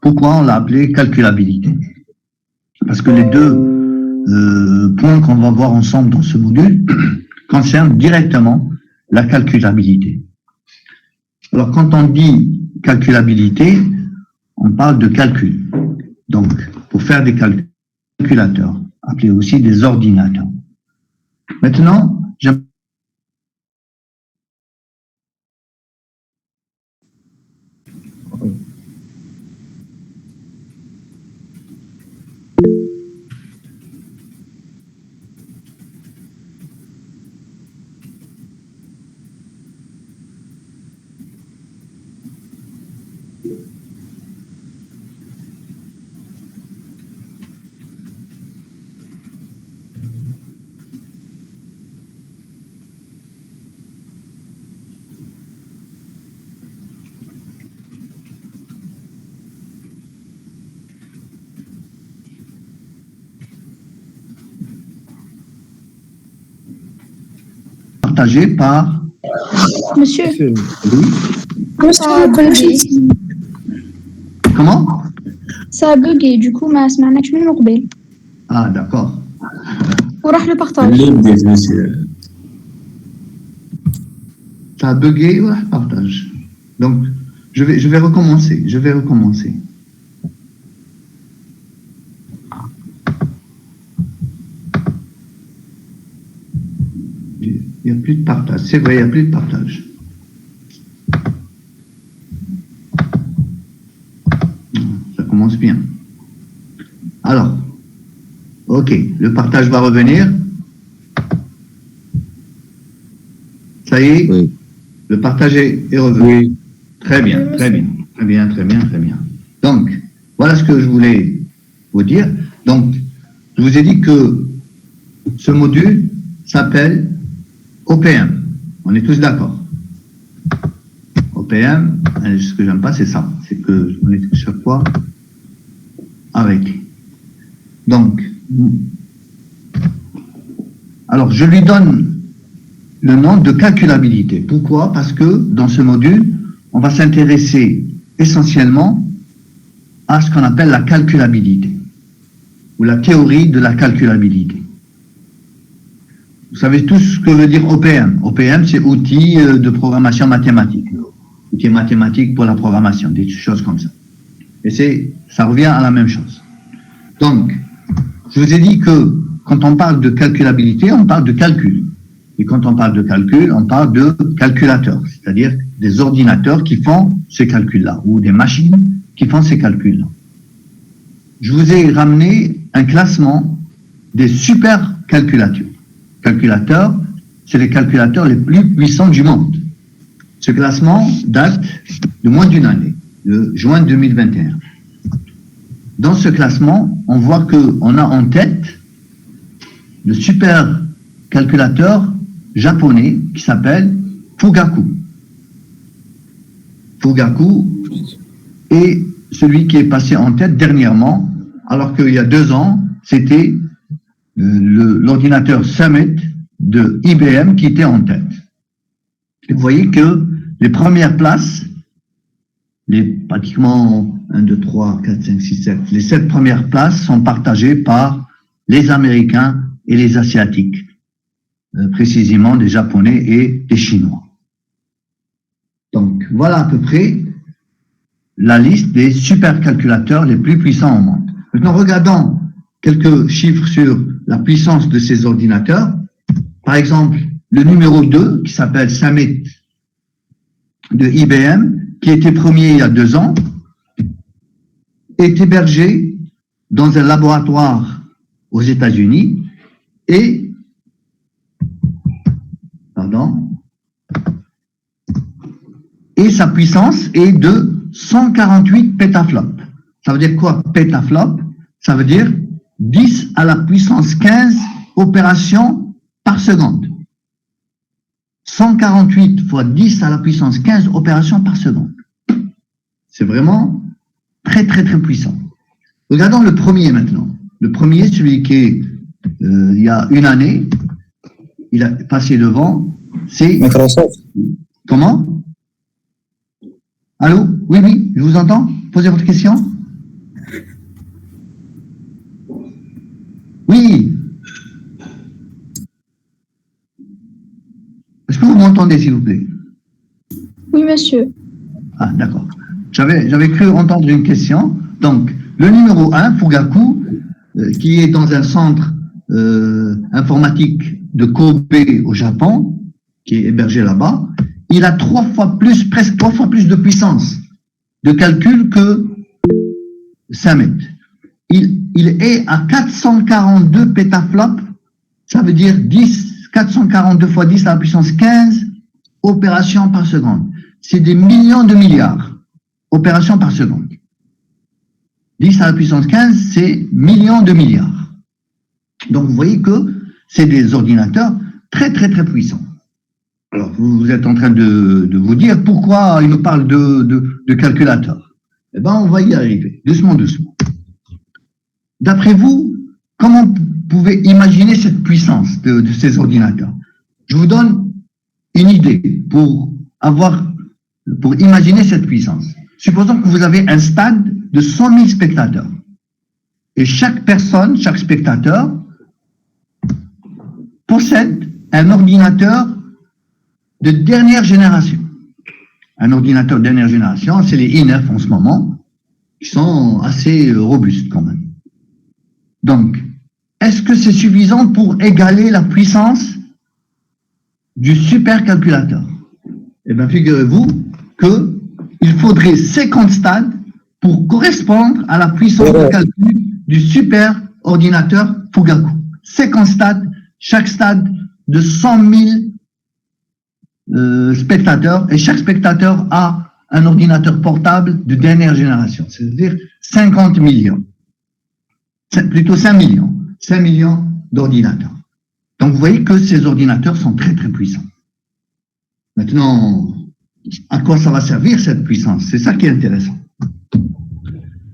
pourquoi on l'a appelé calculabilité? Parce que les deux points qu'on va voir ensemble dans ce module concernent directement la calculabilité. Alors, quand on dit calculabilité, on parle de calcul. Donc, pour faire des calculateurs, appelés aussi des ordinateurs. Maintenant, j'aime partager par... Monsieur, Oui. ça a bugué. Comment? Ça a bugué, du coup, ما سمعناكش من قبل. Ah, d'accord. وراح le partage. اللي بديت monsieur. Ça a bugué, ouais, partage. Donc, je vais recommencer. Il n'y a plus de partage. C'est vrai, il n'y a plus de partage. Ça commence bien. Alors, ok, le partage va revenir. Ça y est, Oui. le partage est revenu. Oui. Très bien, très bien, très bien, très bien, très bien. Donc, voilà ce que je voulais vous dire. Donc, je vous ai dit que ce module s'appelle OPM. On est tous d'accord. OPM, ce que j'aime pas, c'est ça. C'est que on est chaque fois avec. Donc, alors je lui donne le nom de calculabilité. Pourquoi? Parce que dans ce module, on va s'intéresser essentiellement à ce qu'on appelle la calculabilité ou la théorie de la calculabilité. Vous savez tous ce que veut dire OPM. OPM, c'est outil de programmation mathématique. Outil mathématique pour la programmation, des choses comme ça. Et ça revient à la même chose. Donc, je vous ai dit que quand on parle de calculabilité, on parle de calcul. Et quand on parle de calcul, on parle de calculateurs, c'est-à-dire des ordinateurs qui font ces calculs-là, ou des machines qui font ces calculs-là. Je vous ai ramené un classement des supercalculateurs. Calculateurs, c'est les calculateurs les plus puissants du monde. Ce classement date de moins d'une année, de juin 2021. Dans ce classement, on voit qu'on a en tête le supercalculateur japonais qui s'appelle Fugaku. Fugaku est celui qui est passé en tête dernièrement, alors qu'il y a 2 ans, c'était l'ordinateur Summit de IBM qui était en tête. Et vous voyez que les premières places, pratiquement 1, 2, 3, 4, 5, 6, 7, les 7 premières places sont partagées par les Américains et les Asiatiques, précisément des Japonais et des Chinois. Donc voilà à peu près la liste des supercalculateurs les plus puissants au monde. Maintenant, regardons quelques chiffres sur la puissance de ces ordinateurs. Par exemple, le numéro 2, qui s'appelle Summit de IBM, qui était premier il y a 2 ans, est hébergé dans un laboratoire aux États-Unis et sa puissance est de 148 pétaflops. Ça veut dire quoi, pétaflop? Ça veut dire 10 à la puissance 15 opérations par seconde. 148 fois 10 à la puissance 15 opérations par seconde. C'est vraiment très, très, très puissant. Regardons le premier maintenant. Le premier, celui qui est il y a 1 année, il a passé devant, c'est... Microsoft. Comment? Allô? Oui, oui, je vous entends. Posez votre question. m'entendez, s'il vous plaît? Oui, monsieur. Ah, d'accord. J'avais cru entendre une question. Donc, le numéro 1, Fugaku, qui est dans un centre informatique de Kobe au Japon, qui est hébergé là-bas, il a presque 3 fois plus de puissance de calcul que Samet. Il est à 442 pétaflops, ça veut dire 442 fois 10 à la puissance 15 opérations par seconde. C'est des millions de milliards opérations par seconde. 10 à la puissance 15, c'est millions de milliards. Donc vous voyez que c'est des ordinateurs très très très puissants. Alors vous êtes en train de vous dire pourquoi il nous parle de calculateurs. Eh bien on va y arriver, doucement doucement. D'après vous, comment vous pouvez imaginer cette puissance de ces ordinateurs? Je vous donne une idée pour imaginer cette puissance. Supposons que vous avez un stade de 100 000 spectateurs. Et chaque spectateur, possède un ordinateur de dernière génération. Un ordinateur de dernière génération, c'est les i9 en ce moment, qui sont assez robustes quand même. Donc, est-ce que c'est suffisant pour égaler la puissance du supercalculateur? Eh bien, figurez-vous qu'il faudrait 50 stades pour correspondre à la puissance de calcul du super ordinateur Fugaku. 50 stades, chaque stade de 100 000 spectateurs, et chaque spectateur a un ordinateur portable de dernière génération, c'est-à-dire 50 millions. Plutôt 5 millions. 5 millions d'ordinateurs. Donc vous voyez que ces ordinateurs sont très très puissants. Maintenant, à quoi ça va servir cette puissance? C'est ça qui est intéressant.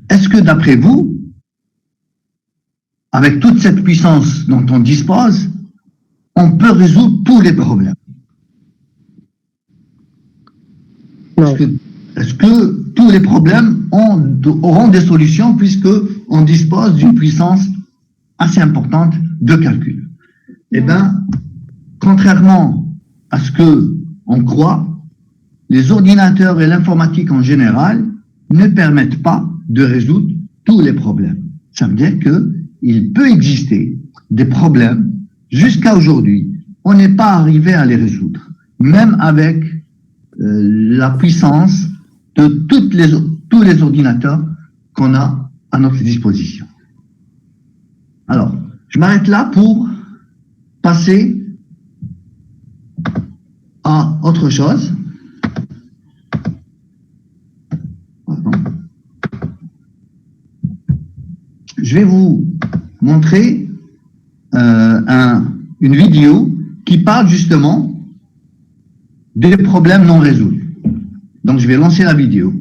Est-ce que d'après vous, avec toute cette puissance dont on dispose, on peut résoudre tous les problèmes? Non. Est-ce que tous les problèmes auront des solutions puisque on dispose d'une puissance assez importante de calcul? Eh bien, contrairement à ce que on croit, les ordinateurs et l'informatique en général ne permettent pas de résoudre tous les problèmes. Ça veut dire qu'il peut exister des problèmes jusqu'à aujourd'hui. On n'est pas arrivé à les résoudre, même avec la puissance de tous les ordinateurs qu'on a à notre disposition. Alors, je m'arrête là pour passer à autre chose. Je vais vous montrer une vidéo qui parle justement des problèmes non résolus. Donc, je vais lancer la vidéo.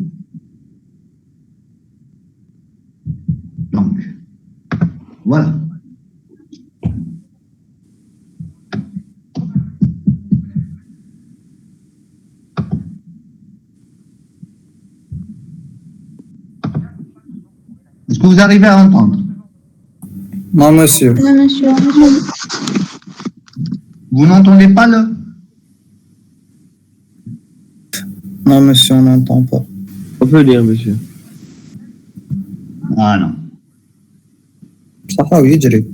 Donc, voilà. Est-ce que vous arrivez à entendre? Non, monsieur. Non, monsieur. Vous n'entendez pas le... Non, monsieur, on n'entend pas. On peut lire, monsieur. Ah non. صح ويجري.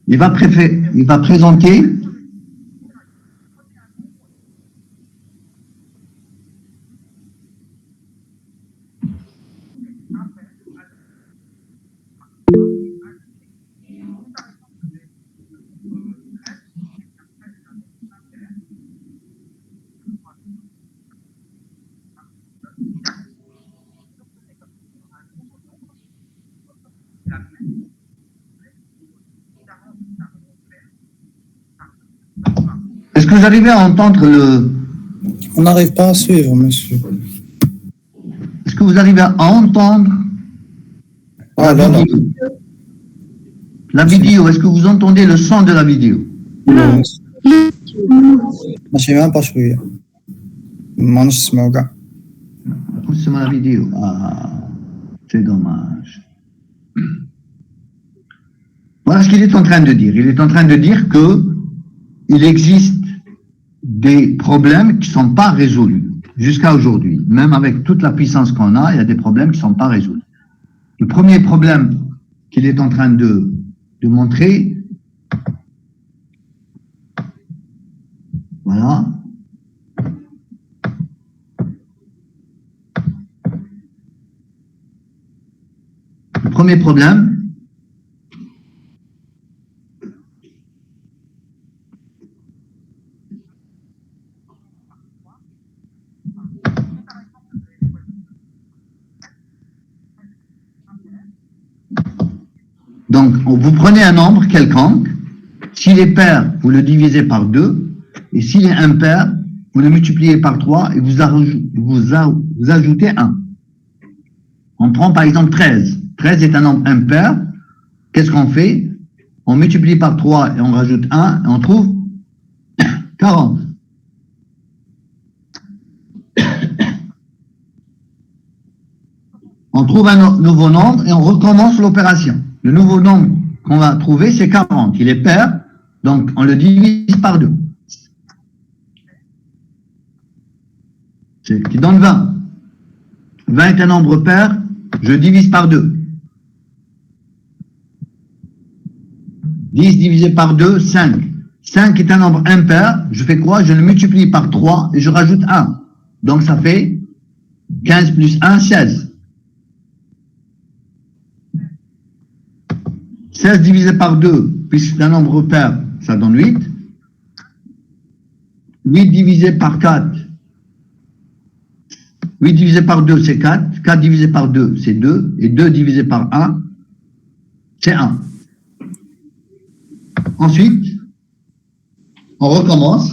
Il va présenter Est-ce que vous arrivez à entendre le... On n'arrive pas à suivre, monsieur. Est-ce que vous arrivez à entendre Ah, là, là. vidéo? La vidéo, est-ce que vous entendez le son de la vidéo? Non, monsieur. ماشي même pas شوية. ما نسمعوا كاع. C'est la vidéo. Ah, c'est dommage. Voilà ce qu'il est en train de dire. Il est en train de dire que il existe des problèmes qui ne sont pas résolus jusqu'à aujourd'hui. Même avec toute la puissance qu'on a, il y a des problèmes qui ne sont pas résolus. Le premier problème qu'il est en train de montrer, voilà. Le premier problème, donc, vous prenez un nombre quelconque, s'il est pair, vous le divisez par 2, et s'il est impair, vous le multipliez par 3 et vous ajoutez 1. On prend par exemple 13. 13 est un nombre impair. Qu'est-ce qu'on fait? On multiplie par 3 et on rajoute 1 et on trouve 40. On trouve un nouveau nombre et on recommence l'opération. Le nouveau nombre qu'on va trouver, c'est 40. Il est pair, donc on le divise par 2. C'est qui donne 20. 20 est un nombre pair, je divise par 2. 10 divisé par 2, 5. 5 est un nombre impair, je fais quoi? Je le multiplie par 3 et je rajoute 1. Donc ça fait 15 plus 1, 16. 16 divisé par 2, puisque c'est un nombre pair, ça donne 8. 8 divisé par 4. 8 divisé par 2, c'est 4. 4 divisé par 2, c'est 2. Et 2 divisé par 1, c'est 1. Ensuite, on recommence.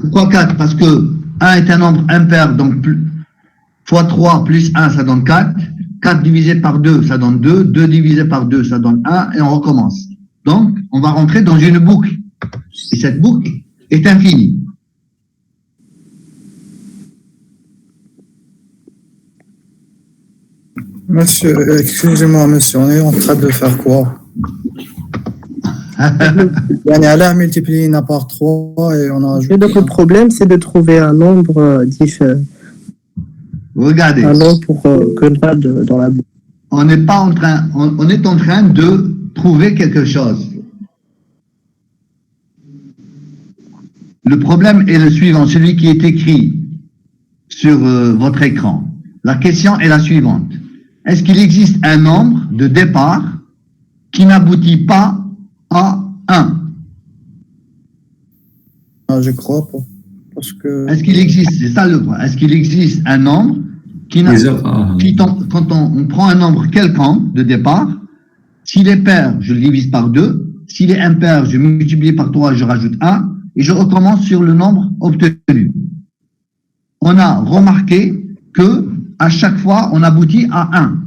Pourquoi 4? Parce que 1 est un nombre impair, donc fois 3 plus 1, ça donne 4. 4 divisé par 2, ça donne 2. 2 divisé par 2, ça donne 1. Et on recommence. Donc, on va rentrer dans une boucle. Et cette boucle est infinie. Monsieur, excusez-moi, monsieur, on est en train de faire quoi? On est allé multiplier par 3 et on a ajouté. Et donc le problème, c'est de trouver un nombre différent. Regardez. Un nombre pour que pas dans la boucle. On n'est pas en train, on est en train de trouver quelque chose. Le problème est le suivant, celui qui est écrit sur votre écran. La question est la suivante. Est-ce qu'il existe un nombre de départ qui n'aboutit pas à 1? Ah, je crois pas. Parce que... Est-ce qu'il existe, c'est ça le point, est-ce qu'il existe un nombre qui quand on prend un nombre quelconque de départ, s'il est pair, je le divise par 2, s'il est impair, je multiplie par 3, je rajoute 1, et je recommence sur le nombre obtenu. On a remarqué que à chaque fois, on aboutit à 1.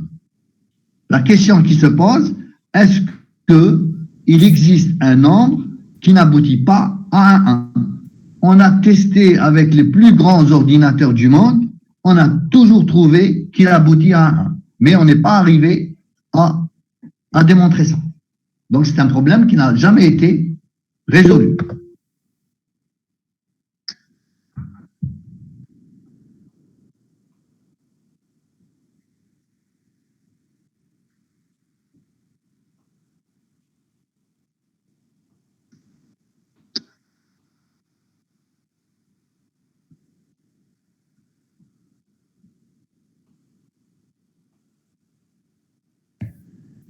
La question qui se pose, est-ce qu'il existe un nombre qui n'aboutit pas à un 1? On a testé avec les plus grands ordinateurs du monde, on a toujours trouvé qu'il aboutit à un 1. Mais on n'est pas arrivé à démontrer ça. Donc c'est un problème qui n'a jamais été résolu.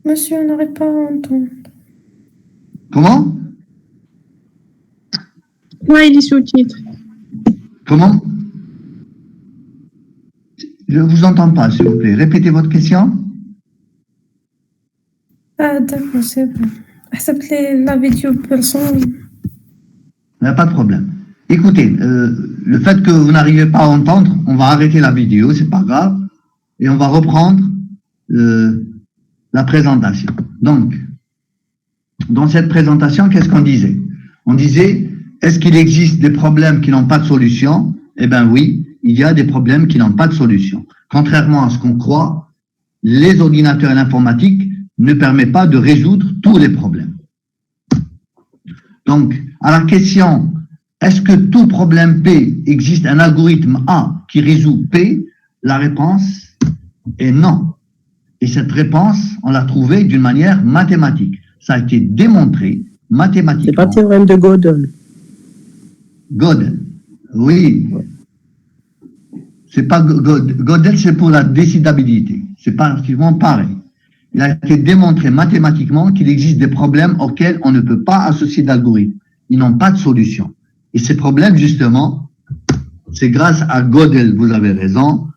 Monsieur, on n'arrive pas à entendre. Comment? Ouais, les sous-titres. Comment? Je ne vous entends pas, s'il vous plaît. Répétez votre question. Ah, d'accord, c'est bon. La vidéo personne. Il n'y a pas de problème. Écoutez, le fait que vous n'arrivez pas à entendre, on va arrêter la vidéo, c'est pas grave, et on va reprendre la présentation. Donc, dans cette présentation, qu'est-ce qu'on disait? On disait, est-ce qu'il existe des problèmes qui n'ont pas de solution? Eh bien oui, il y a des problèmes qui n'ont pas de solution. Contrairement à ce qu'on croit, les ordinateurs et l'informatique ne permet pas de résoudre tous les problèmes. Donc, à la question, est-ce que tout problème P existe un algorithme A qui résout P? La réponse est non. Et cette réponse, on l'a trouvée d'une manière mathématique. Ça a été démontré mathématiquement. C'est pas le théorème de Gödel. Gödel, oui. C'est pas Gödel, c'est pour la décidabilité. C'est pratiquement pareil. Il a été démontré mathématiquement qu'il existe des problèmes auxquels on ne peut pas associer d'algorithme. Ils n'ont pas de solution. Et ces problèmes, justement, c'est grâce à Gödel, vous avez raison,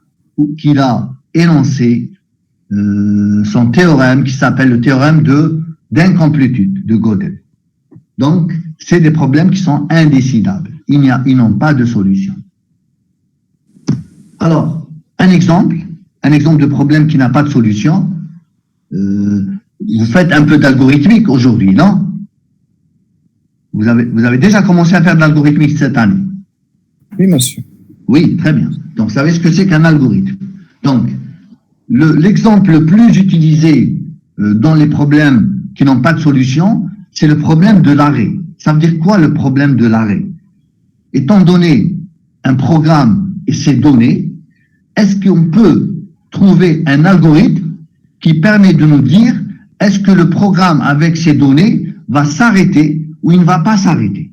qu'il a énoncé son théorème qui s'appelle le théorème d'incomplétude de Gödel. Donc, c'est des problèmes qui sont indécidables. Ils n'ont pas de solution. Alors, un exemple de problème qui n'a pas de solution, vous faites un peu d'algorithmique aujourd'hui, non? Vous avez déjà commencé à faire de l'algorithmique cette année? Oui, monsieur. Oui, très bien. Donc, vous savez ce que c'est qu'un algorithme. Donc, l'exemple le plus utilisé dans les problèmes qui n'ont pas de solution, c'est le problème de l'arrêt. Ça veut dire quoi le problème de l'arrêt? Étant donné un programme et ses données, est-ce qu'on peut trouver un algorithme qui permet de nous dire est-ce que le programme avec ses données va s'arrêter ou il ne va pas s'arrêter?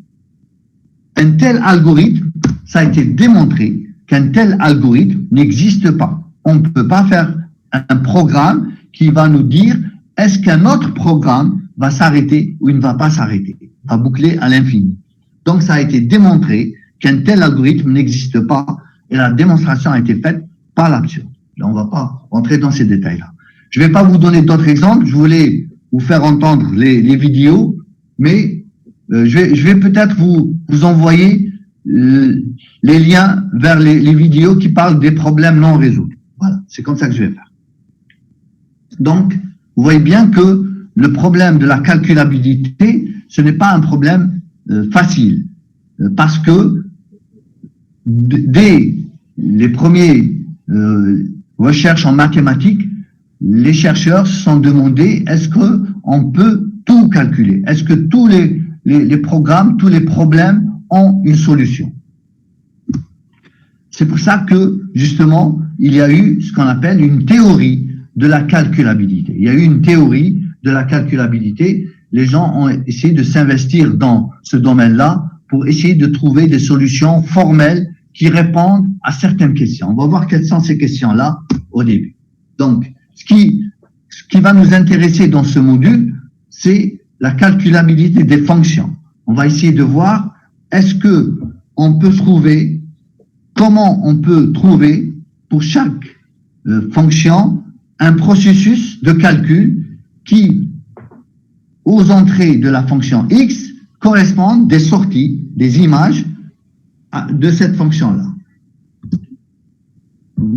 Un tel algorithme, ça a été démontré qu'un tel algorithme n'existe pas. On ne peut pas faire un programme qui va nous dire est-ce qu'un autre programme va s'arrêter ou il ne va pas s'arrêter, va boucler à l'infini. Donc ça a été démontré qu'un tel algorithme n'existe pas et la démonstration a été faite par l'absurde. On ne va pas rentrer dans ces détails-là. Je ne vais pas vous donner d'autres exemples, je voulais vous faire entendre les vidéos, mais je vais peut-être vous envoyer les liens vers les vidéos qui parlent des problèmes non résolus. Voilà, c'est comme ça que je vais faire. Donc, vous voyez bien que le problème de la calculabilité, ce n'est pas un problème facile, parce que dès les premiers recherches en mathématiques, les chercheurs se sont demandé est-ce qu'on peut tout calculer? Est-ce que tous les programmes, tous les problèmes ont une solution? C'est pour ça que, justement, il y a eu ce qu'on appelle une théorie de la calculabilité. Il y a eu une théorie de la calculabilité. Les gens ont essayé de s'investir dans ce domaine-là pour essayer de trouver des solutions formelles qui répondent à certaines questions. On va voir quelles sont ces questions-là au début. Donc, ce qui va nous intéresser dans ce module, c'est la calculabilité des fonctions. On va essayer de voir comment on peut trouver pour chaque fonction un processus de calcul qui, aux entrées de la fonction x, correspondent des sorties, des images de cette fonction-là.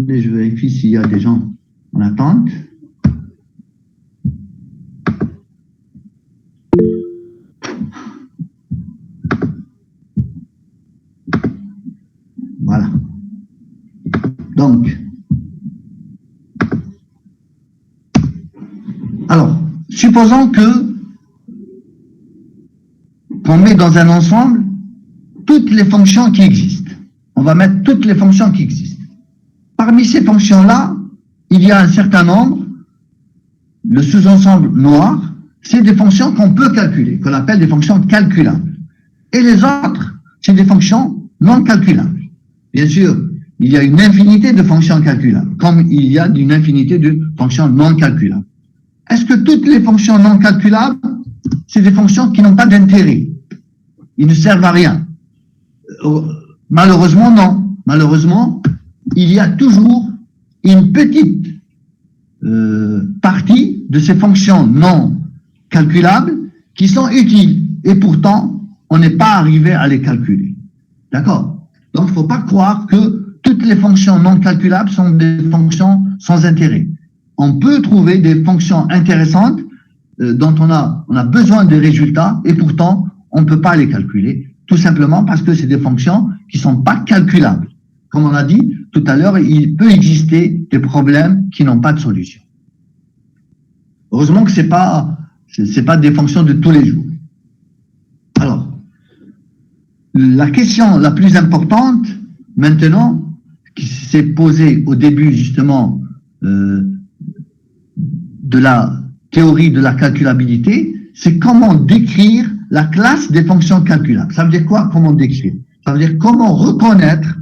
Je vérifie s'il y a des gens en attente. Voilà. Donc, alors, supposons qu'on met dans un ensemble toutes les fonctions qui existent. On va mettre toutes les fonctions qui existent. Parmi ces fonctions-là, il y a un certain nombre, le sous-ensemble noir, c'est des fonctions qu'on peut calculer, qu'on appelle des fonctions calculables. Et les autres, c'est des fonctions non calculables. Bien sûr, il y a une infinité de fonctions calculables, comme il y a une infinité de fonctions non calculables. Est-ce que toutes les fonctions non calculables, c'est des fonctions qui n'ont pas d'intérêt? Ils ne servent à rien. Malheureusement, non. Malheureusement, il y a toujours une petite partie de ces fonctions non calculables qui sont utiles. Et pourtant, on n'est pas arrivé à les calculer. D'accord? Donc, il ne faut pas croire que toutes les fonctions non calculables sont des fonctions sans intérêt. On peut trouver des fonctions intéressantes dont on a besoin des résultats et pourtant, on ne peut pas les calculer, tout simplement parce que c'est des fonctions qui ne sont pas calculables. Comme on a dit tout à l'heure, il peut exister des problèmes qui n'ont pas de solution. Heureusement que c'est pas des fonctions de tous les jours. Alors, la question la plus importante, maintenant, qui s'est posée au début, justement, de la théorie de la calculabilité, c'est comment décrire la classe des fonctions calculables. Ça veut dire quoi, comment décrire? Ça veut dire comment reconnaître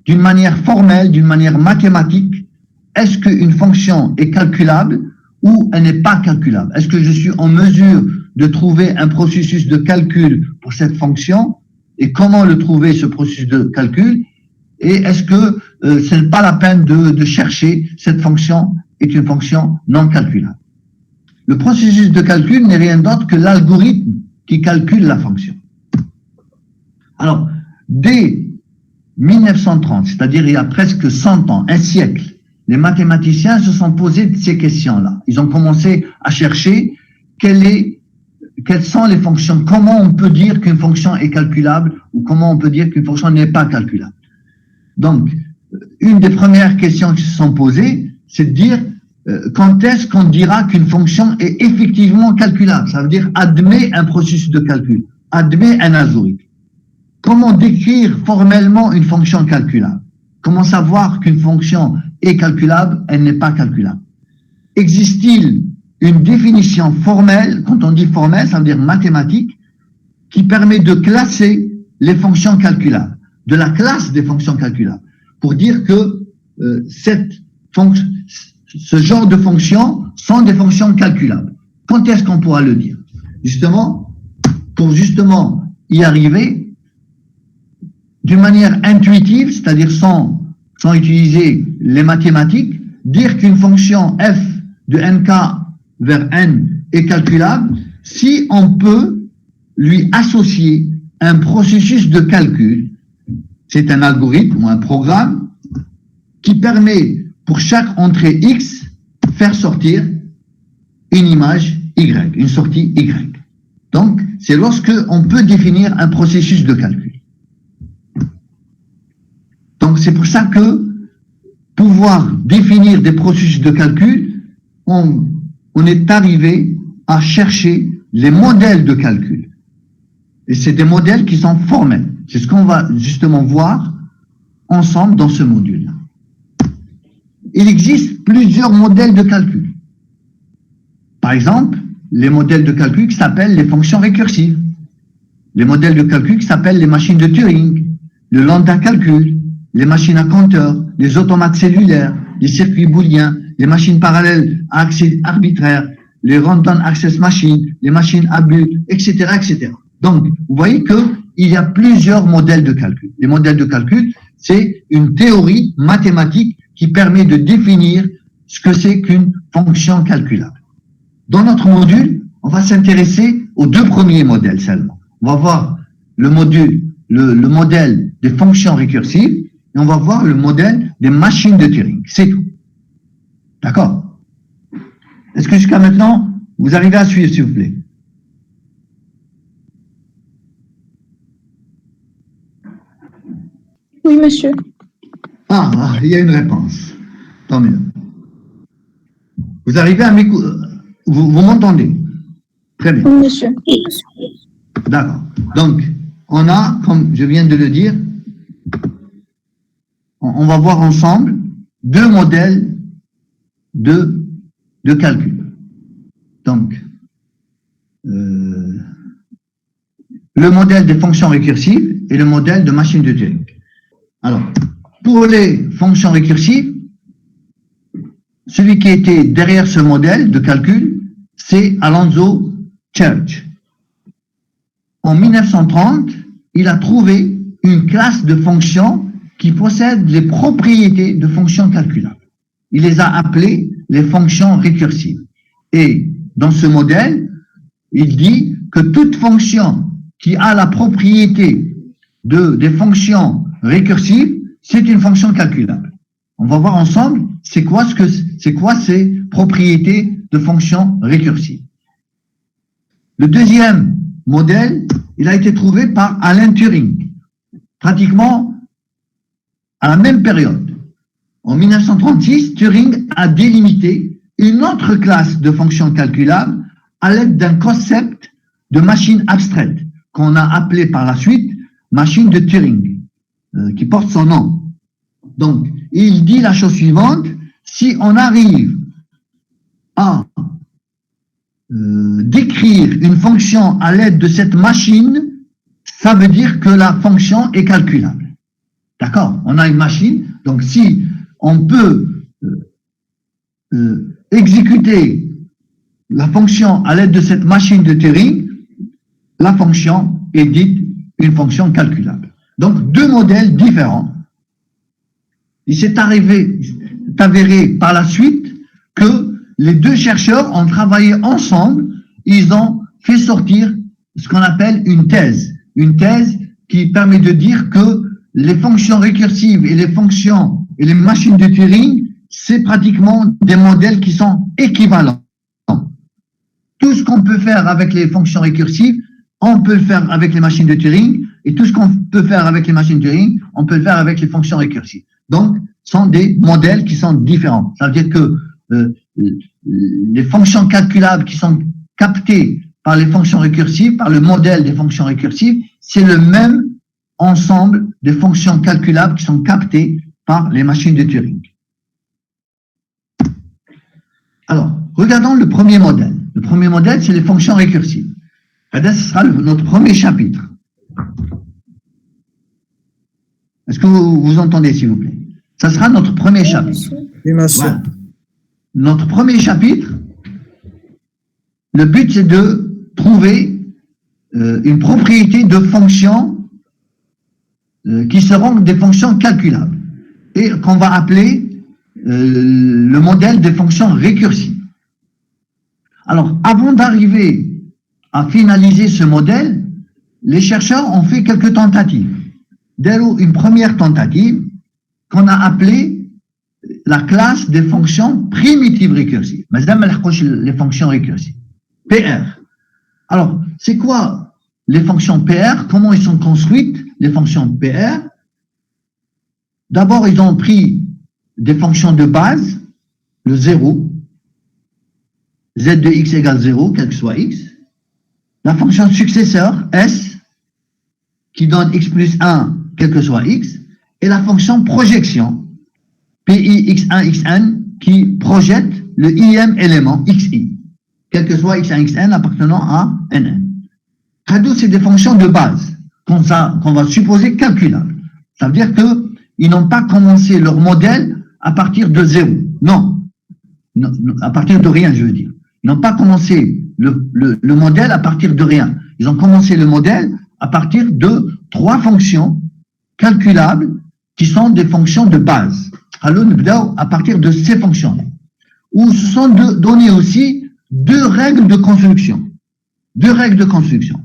d'une manière formelle, d'une manière mathématique, est-ce qu'une fonction est calculable ou elle n'est pas calculable? Est-ce que je suis en mesure de trouver un processus de calcul pour cette fonction? Et comment le trouver, ce processus de calcul? Et est-ce que ce n'est pas la peine de chercher cette fonction est une fonction non calculable? Le processus de calcul n'est rien d'autre que l'algorithme qui calcule la fonction. Alors, dès 1930, c'est-à-dire il y a presque 100 ans, un siècle, les mathématiciens se sont posés ces questions-là. Ils ont commencé à chercher quelles sont les fonctions, comment on peut dire qu'une fonction est calculable ou comment on peut dire qu'une fonction n'est pas calculable. Donc, une des premières questions qui se sont posées, c'est de dire quand est-ce qu'on dira qu'une fonction est effectivement calculable? Ça veut dire admet un processus de calcul, admet un algorithme. Comment décrire formellement une fonction calculable? Comment savoir qu'une fonction est calculable, elle n'est pas calculable? Existe-t-il une définition formelle, quand on dit formelle, ça veut dire mathématique, qui permet de classer les fonctions calculables, de la classe des fonctions calculables, pour dire que ce genre de fonctions sont des fonctions calculables. Quand est-ce qu'on pourra le dire? Justement, pour justement y arriver, d'une manière intuitive, c'est-à-dire sans utiliser les mathématiques, dire qu'une fonction f de nk vers n est calculable si on peut lui associer un processus de calcul. C'est un algorithme ou un programme qui permet pour chaque entrée x faire sortir une image y, une sortie y. Donc, c'est lorsque on peut définir un processus de calcul. Donc, c'est pour ça que pouvoir définir des processus de calcul, on est arrivé à chercher les modèles de calcul. Et c'est des modèles qui sont formels. C'est ce qu'on va justement voir ensemble dans ce module-là. Il existe plusieurs modèles de calcul. Par exemple, les modèles de calcul qui s'appellent les fonctions récursives. Les modèles de calcul qui s'appellent les machines de Turing, le lambda calcul, les machines à compteur, les automates cellulaires, les circuits booléens, les machines parallèles à accès arbitraire, les random access machines, les machines à but, etc., etc. Donc, vous voyez qu'il y a plusieurs modèles de calcul. Les modèles de calcul, c'est une théorie mathématique qui permet de définir ce que c'est qu'une fonction calculable. Dans notre module, on va s'intéresser aux deux premiers modèles seulement. On va voir le modèle des fonctions récursives et on va voir le modèle des machines de Turing. C'est tout. D'accord? Est-ce que jusqu'à maintenant, vous arrivez à suivre, s'il vous plaît? Oui, monsieur. Ah, il y a une réponse. Tant mieux. Vous arrivez à m'écouter? Vous m'entendez? Très bien. Oui, monsieur. D'accord. Donc, on a, comme je viens de le dire, on va voir ensemble deux modèles de calcul. Donc, le modèle des fonctions récursives et le modèle de machine de Turing. Alors, pour les fonctions récursives, celui qui était derrière ce modèle de calcul, c'est Alonzo Church. En 1930, il a trouvé une classe de fonctions qui possède les propriétés de fonctions calculables. Il les a appelées les fonctions récursives. Et dans ce modèle, il dit que toute fonction qui a la propriété des fonctions récursives, c'est une fonction calculable. On va voir ensemble c'est quoi ces propriétés de fonctions récursives. Le deuxième modèle, il a été trouvé par Alan Turing, pratiquement à la même période. En 1936, Turing a délimité une autre classe de fonctions calculables à l'aide d'un concept de machine abstraite qu'on a appelé par la suite machine de Turing, qui porte son nom. Donc, il dit la chose suivante: si on arrive à décrire une fonction à l'aide de cette machine, ça veut dire que la fonction est calculable. D'accord? On a une machine, donc si on peut exécuter la fonction à l'aide de cette machine de Turing, la fonction est dite une fonction calculable. Donc, deux modèles différents. Il s'est avéré par la suite que les deux chercheurs ont travaillé ensemble, ils ont fait sortir ce qu'on appelle une thèse qui permet de dire que les fonctions récursives et les fonctions et les machines de Turing, c'est pratiquement des modèles qui sont équivalents. Tout ce qu'on peut faire avec les fonctions récursives, on peut le faire avec les machines de Turing, et tout ce qu'on peut faire avec les machines de Turing, on peut le faire avec les fonctions récursives. Donc, ce sont des modèles qui sont différents. Ça veut dire que les fonctions calculables qui sont captées par les fonctions récursives, par le modèle des fonctions récursives, c'est le même ensemble de fonctions calculables qui sont captées par les machines de Turing. Alors, regardons le premier modèle. Le premier modèle, c'est les fonctions récursives. Ce sera notre premier chapitre. Est-ce que vous entendez, s'il vous plaît? Ça sera notre premier chapitre. Oui, monsieur. Voilà. Notre premier chapitre, le but, c'est de trouver une propriété de fonctions qui seront des fonctions calculables et qu'on va appeler le modèle des fonctions récursives. Alors, avant d'arriver à finaliser ce modèle, les chercheurs ont fait quelques tentatives. Dès une première tentative qu'on a appelée la classe des fonctions primitives récursives. Mais les fonctions récursives. PR. Alors, c'est quoi les fonctions PR? Comment ils sont construites, les fonctions PR? D'abord, ils ont pris des fonctions de base, le 0, z de x égale 0, quel que soit x. La fonction successeur, s, qui donne x plus 1, quel que soit x. Et la fonction projection, pi x1, xn, qui projette le ième élément, xi, quel que soit x1, xn appartenant à nn. C'est des fonctions de base qu'on va supposer calculables. Ça veut dire qu'ils n'ont pas commencé leur modèle à partir de 0. Non, à partir de rien, je veux dire. Ils n'ont pas commencé le modèle à partir de rien. Ils ont commencé le modèle à partir de 3 fonctions calculables qui sont des fonctions de base. Alors, à partir de ces fonctions-là, où se sont données aussi 2 règles de construction. 2 règles de construction.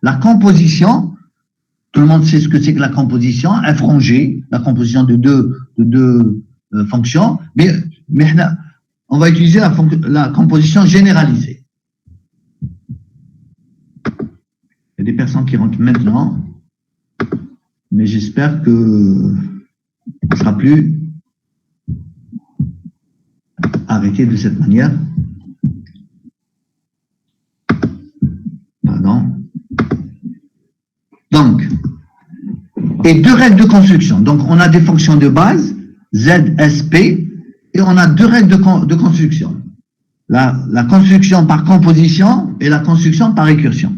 La composition, tout le monde sait ce que c'est que la composition, f rond g, la composition de deux fonctions, mais on va utiliser la composition généralisée. Il y a des personnes qui rentrent maintenant, mais j'espère que ce ne sera plus arrêté de cette manière. Pardon. Donc, et 2 règles de construction. Donc, on a des fonctions de base, z, s, p, et on a 2 règles de construction. La construction par composition et la construction par récursion.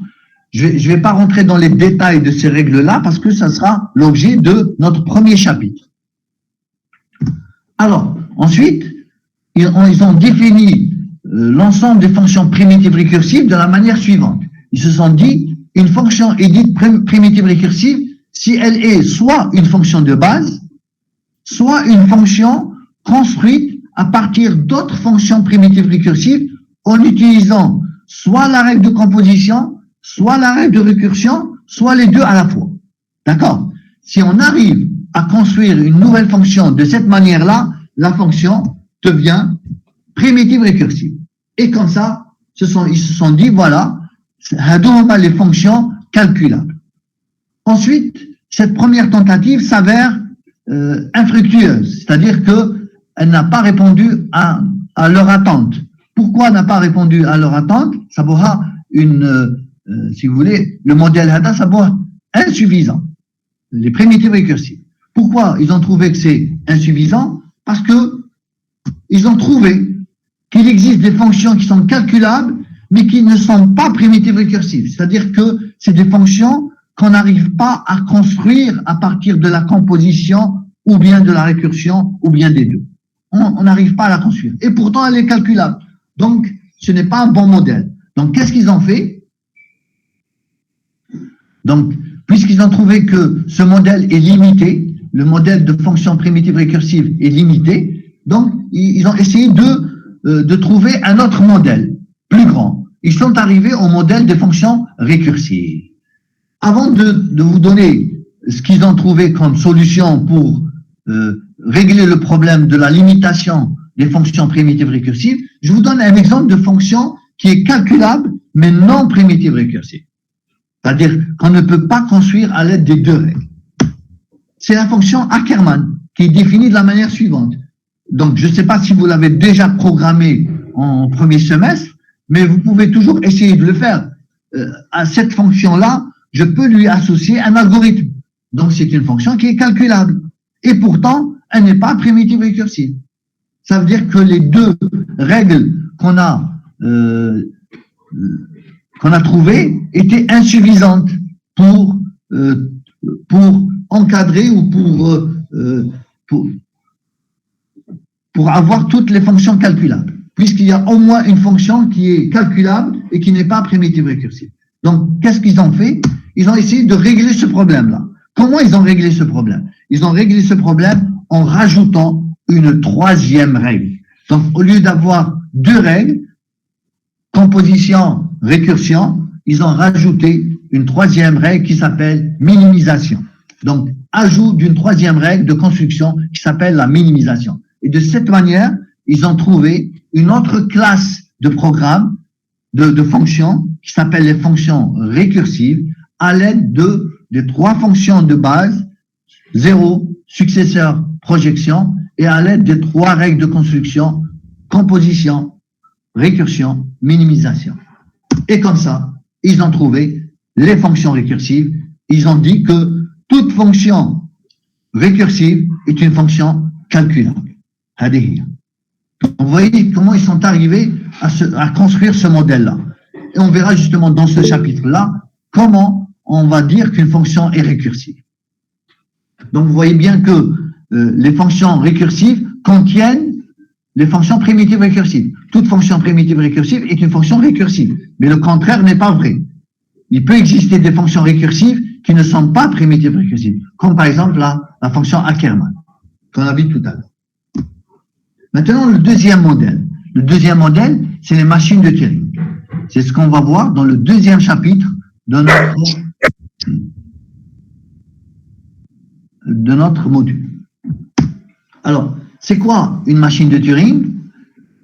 Je ne vais pas rentrer dans les détails de ces règles-là parce que ça sera l'objet de notre premier chapitre. Alors, ensuite, ils ont défini l'ensemble des fonctions primitives récursives de la manière suivante. Ils se sont dit, une fonction est dite primitive récursive si elle est soit une fonction de base, soit une fonction construite à partir d'autres fonctions primitives récursives en utilisant soit la règle de composition, soit la règle de récursion, soit les deux à la fois. D'accord? Si on arrive à construire une nouvelle fonction de cette manière-là, la fonction devient primitive récursive. Et comme ça, ils se sont dit, voilà, les fonctions calculables. Ensuite, cette première tentative s'avère infructueuse, c'est-à-dire qu'elle n'a pas répondu à à leur attente. Pourquoi n'a pas répondu à leur attente? Ça pourra si vous voulez, le modèle HADA, ça pourra insuffisant. Les primitives récursives. Pourquoi ils ont trouvé que c'est insuffisant? Parce que ils ont trouvé qu'il existe des fonctions qui sont calculables, mais qui ne sont pas primitives récursives. C'est-à-dire que c'est des fonctions qu'on n'arrive pas à construire à partir de la composition ou bien de la récursion ou bien des deux. On n'arrive pas à la construire. Et pourtant, elle est calculable. Donc, ce n'est pas un bon modèle. Donc, qu'est-ce qu'ils ont fait? Donc, puisqu'ils ont trouvé que ce modèle est limité, le modèle de fonction primitive récursive est limité, donc, ils ont essayé de trouver un autre modèle, plus grand. Ils sont arrivés au modèle des fonctions récursives. Avant de vous donner ce qu'ils ont trouvé comme solution pour régler le problème de la limitation des fonctions primitives récursives, je vous donne un exemple de fonction qui est calculable, mais non primitive récursive. C'est-à-dire qu'on ne peut pas construire à l'aide des deux règles. C'est la fonction Ackermann, qui est définie de la manière suivante. Donc, je ne sais pas si vous l'avez déjà programmée en premier semestre, mais vous pouvez toujours essayer de le faire. À cette fonction-là, je peux lui associer un algorithme. Donc, c'est une fonction qui est calculable. Et pourtant, elle n'est pas primitive récursive. Ça veut dire que les deux règles qu'on a trouvées étaient insuffisantes pour encadrer ou pour avoir toutes les fonctions calculables, puisqu'il y a au moins une fonction qui est calculable et qui n'est pas primitive récursive. Donc, qu'est-ce qu'ils ont fait? Ils ont essayé de régler ce problème-là. Comment ils ont réglé ce problème? Ils ont réglé ce problème en rajoutant une troisième règle. Donc, au lieu d'avoir deux règles, composition, récursion, ils ont rajouté une troisième règle qui s'appelle minimisation. Donc, ajout d'une troisième règle de construction qui s'appelle la minimisation. Et de cette manière, ils ont trouvé une autre classe de programmes, de fonctions, qui s'appellent les fonctions récursives, à l'aide des trois fonctions de base, 0, successeur, projection, et à l'aide des trois règles de construction, composition, récursion, minimisation. Et comme ça, ils ont trouvé les fonctions récursives. Ils ont dit que toute fonction récursive est une fonction calculable. Vous voyez comment ils sont arrivés à construire ce modèle-là. Et on verra justement dans ce chapitre-là comment on va dire qu'une fonction est récursive. Donc vous voyez bien que les fonctions récursives contiennent les fonctions primitives récursives. Toute fonction primitive récursive est une fonction récursive, mais le contraire n'est pas vrai. Il peut exister des fonctions récursives qui ne sont pas primitives récursives, comme par exemple la fonction Ackermann, qu'on a vu tout à l'heure. Maintenant, le deuxième modèle. Le deuxième modèle, c'est les machines de Turing. C'est ce qu'on va voir dans le deuxième chapitre de notre module. Alors, c'est quoi une machine de Turing?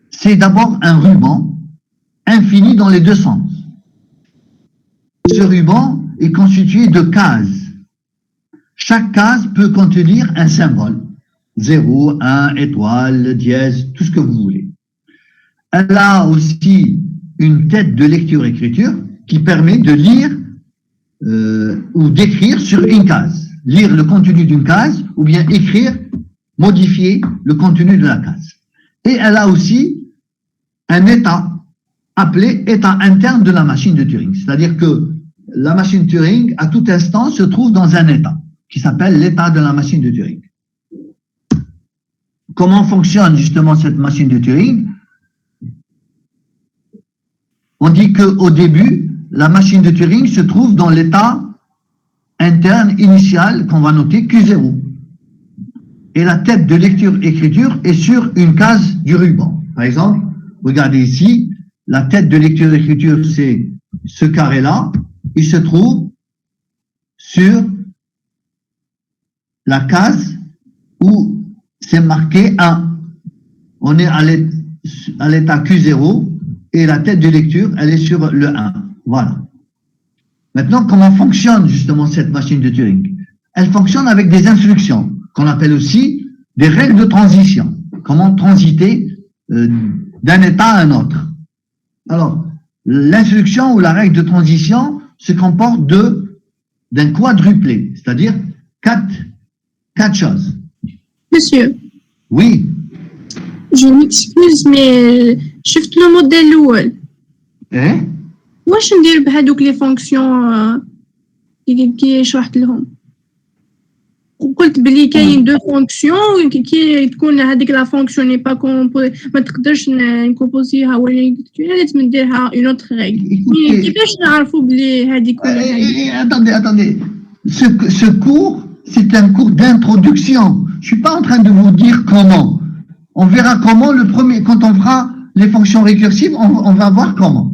C'est d'abord un ruban infini dans les deux sens. Ce ruban est constitué de cases. Chaque case peut contenir un symbole. 0, 1, étoile, dièse, tout ce que vous voulez. Elle a aussi une tête de lecture-écriture qui permet de lire ou d'écrire sur une case. Lire le contenu d'une case ou bien écrire, modifier le contenu de la case. Et elle a aussi un état appelé état interne de la machine de Turing. C'est-à-dire que la machine Turing, à tout instant, se trouve dans un état qui s'appelle l'état de la machine de Turing. Comment fonctionne justement cette machine de Turing? On dit qu'au début, la machine de Turing se trouve dans l'état interne initial qu'on va noter Q0. Et la tête de lecture-écriture est sur une case du ruban. Par exemple, regardez ici, la tête de lecture-écriture, c'est ce carré-là. Il se trouve sur la case où c'est marqué 1. On est à l'état Q0 et la tête de lecture, elle est sur le 1. Voilà. Maintenant, comment fonctionne justement cette machine de Turing? Elle fonctionne avec des instructions qu'on appelle aussi des règles de transition. Comment transiter d'un état à un autre. Alors, l'instruction ou la règle de transition se comporte d'un quadruplé, c'est-à-dire quatre choses. Monsieur, Oui, je m'excuse, mais شفت لو موديل الأول hein? واش ندير بهذوك لي فونكسيون كي شرحت لهم وقلت بلي كاين دو فونكسيون كي تكون هذيك لا فونكسيون ني با ما تقدرش نكومبوزيها ولا لازم نديرها اون اوتر ريغل كيفاش نعرفوا بلي هذيك ولا هذيك Attendez. Ce cours, c'est un cours d'introduction. Je suis pas en train de vous dire comment. On verra comment quand on fera les fonctions récursives, on va voir comment.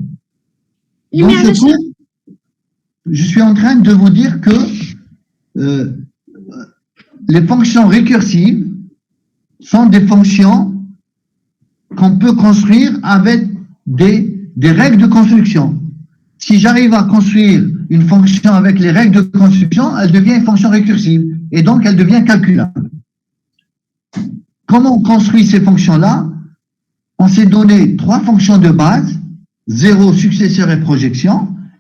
Dans ce cours, je suis en train de vous dire que les fonctions récursives sont des fonctions qu'on peut construire avec des règles de construction. Si j'arrive à construire une fonction avec les règles de construction, elle devient une fonction récursive et donc elle devient calculable. Comment on construit ces fonctions-là? On s'est donné 3 fonctions de base, 0, successeur et projection,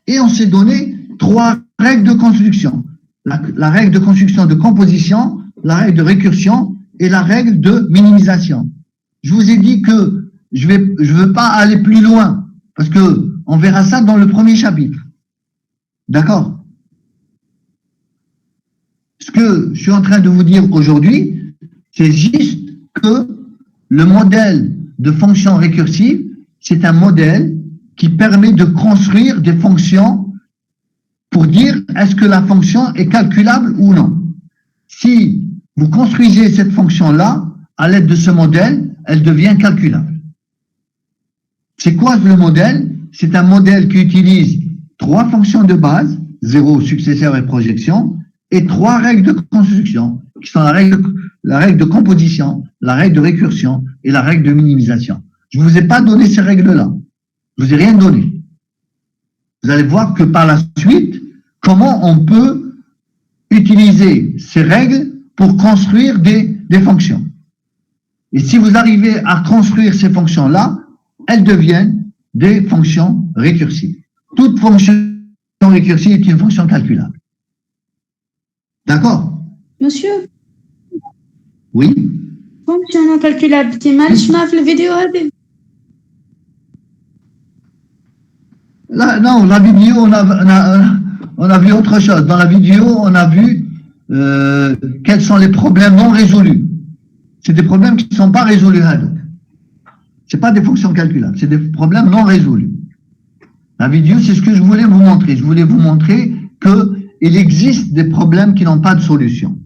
et on s'est donné 3 règles de construction. La règle de construction de composition, la règle de récursion et la règle de minimisation. Je vous ai dit que je veux pas aller plus loin, parce que on verra ça dans le premier chapitre. D'accord? Ce que je suis en train de vous dire aujourd'hui, c'est juste que le modèle de fonction récursive, c'est un modèle qui permet de construire des fonctions pour dire est-ce que la fonction est calculable ou non. Si vous construisez cette fonction-là, à l'aide de ce modèle, elle devient calculable. C'est quoi le modèle? C'est un modèle qui utilise 3 fonctions de base, 0, successeur et projection, et 3 règles de construction, qui sont la règle de composition, la règle de récursion et la règle de minimisation. Je ne vous ai pas donné ces règles-là. Je vous ai rien donné. Vous allez voir que par la suite, comment on peut utiliser ces règles pour construire des fonctions. Et si vous arrivez à construire ces fonctions-là, elles deviennent des fonctions récursives. Toute fonction récursive est une fonction calculable. D'accord? Monsieur, Oui? fonction non calculable, tu m'as dit la vidéo هذه. Là, non, la vidéo, on a vu autre chose. Dans la vidéo, on a vu quels sont les problèmes non résolus. C'est des problèmes qui ne sont pas résolus. Ce n'est pas des fonctions calculables, c'est des problèmes non résolus. La vidéo, c'est ce que je voulais vous montrer. Je voulais vous montrer qu'il existe des problèmes qui n'ont pas de solution.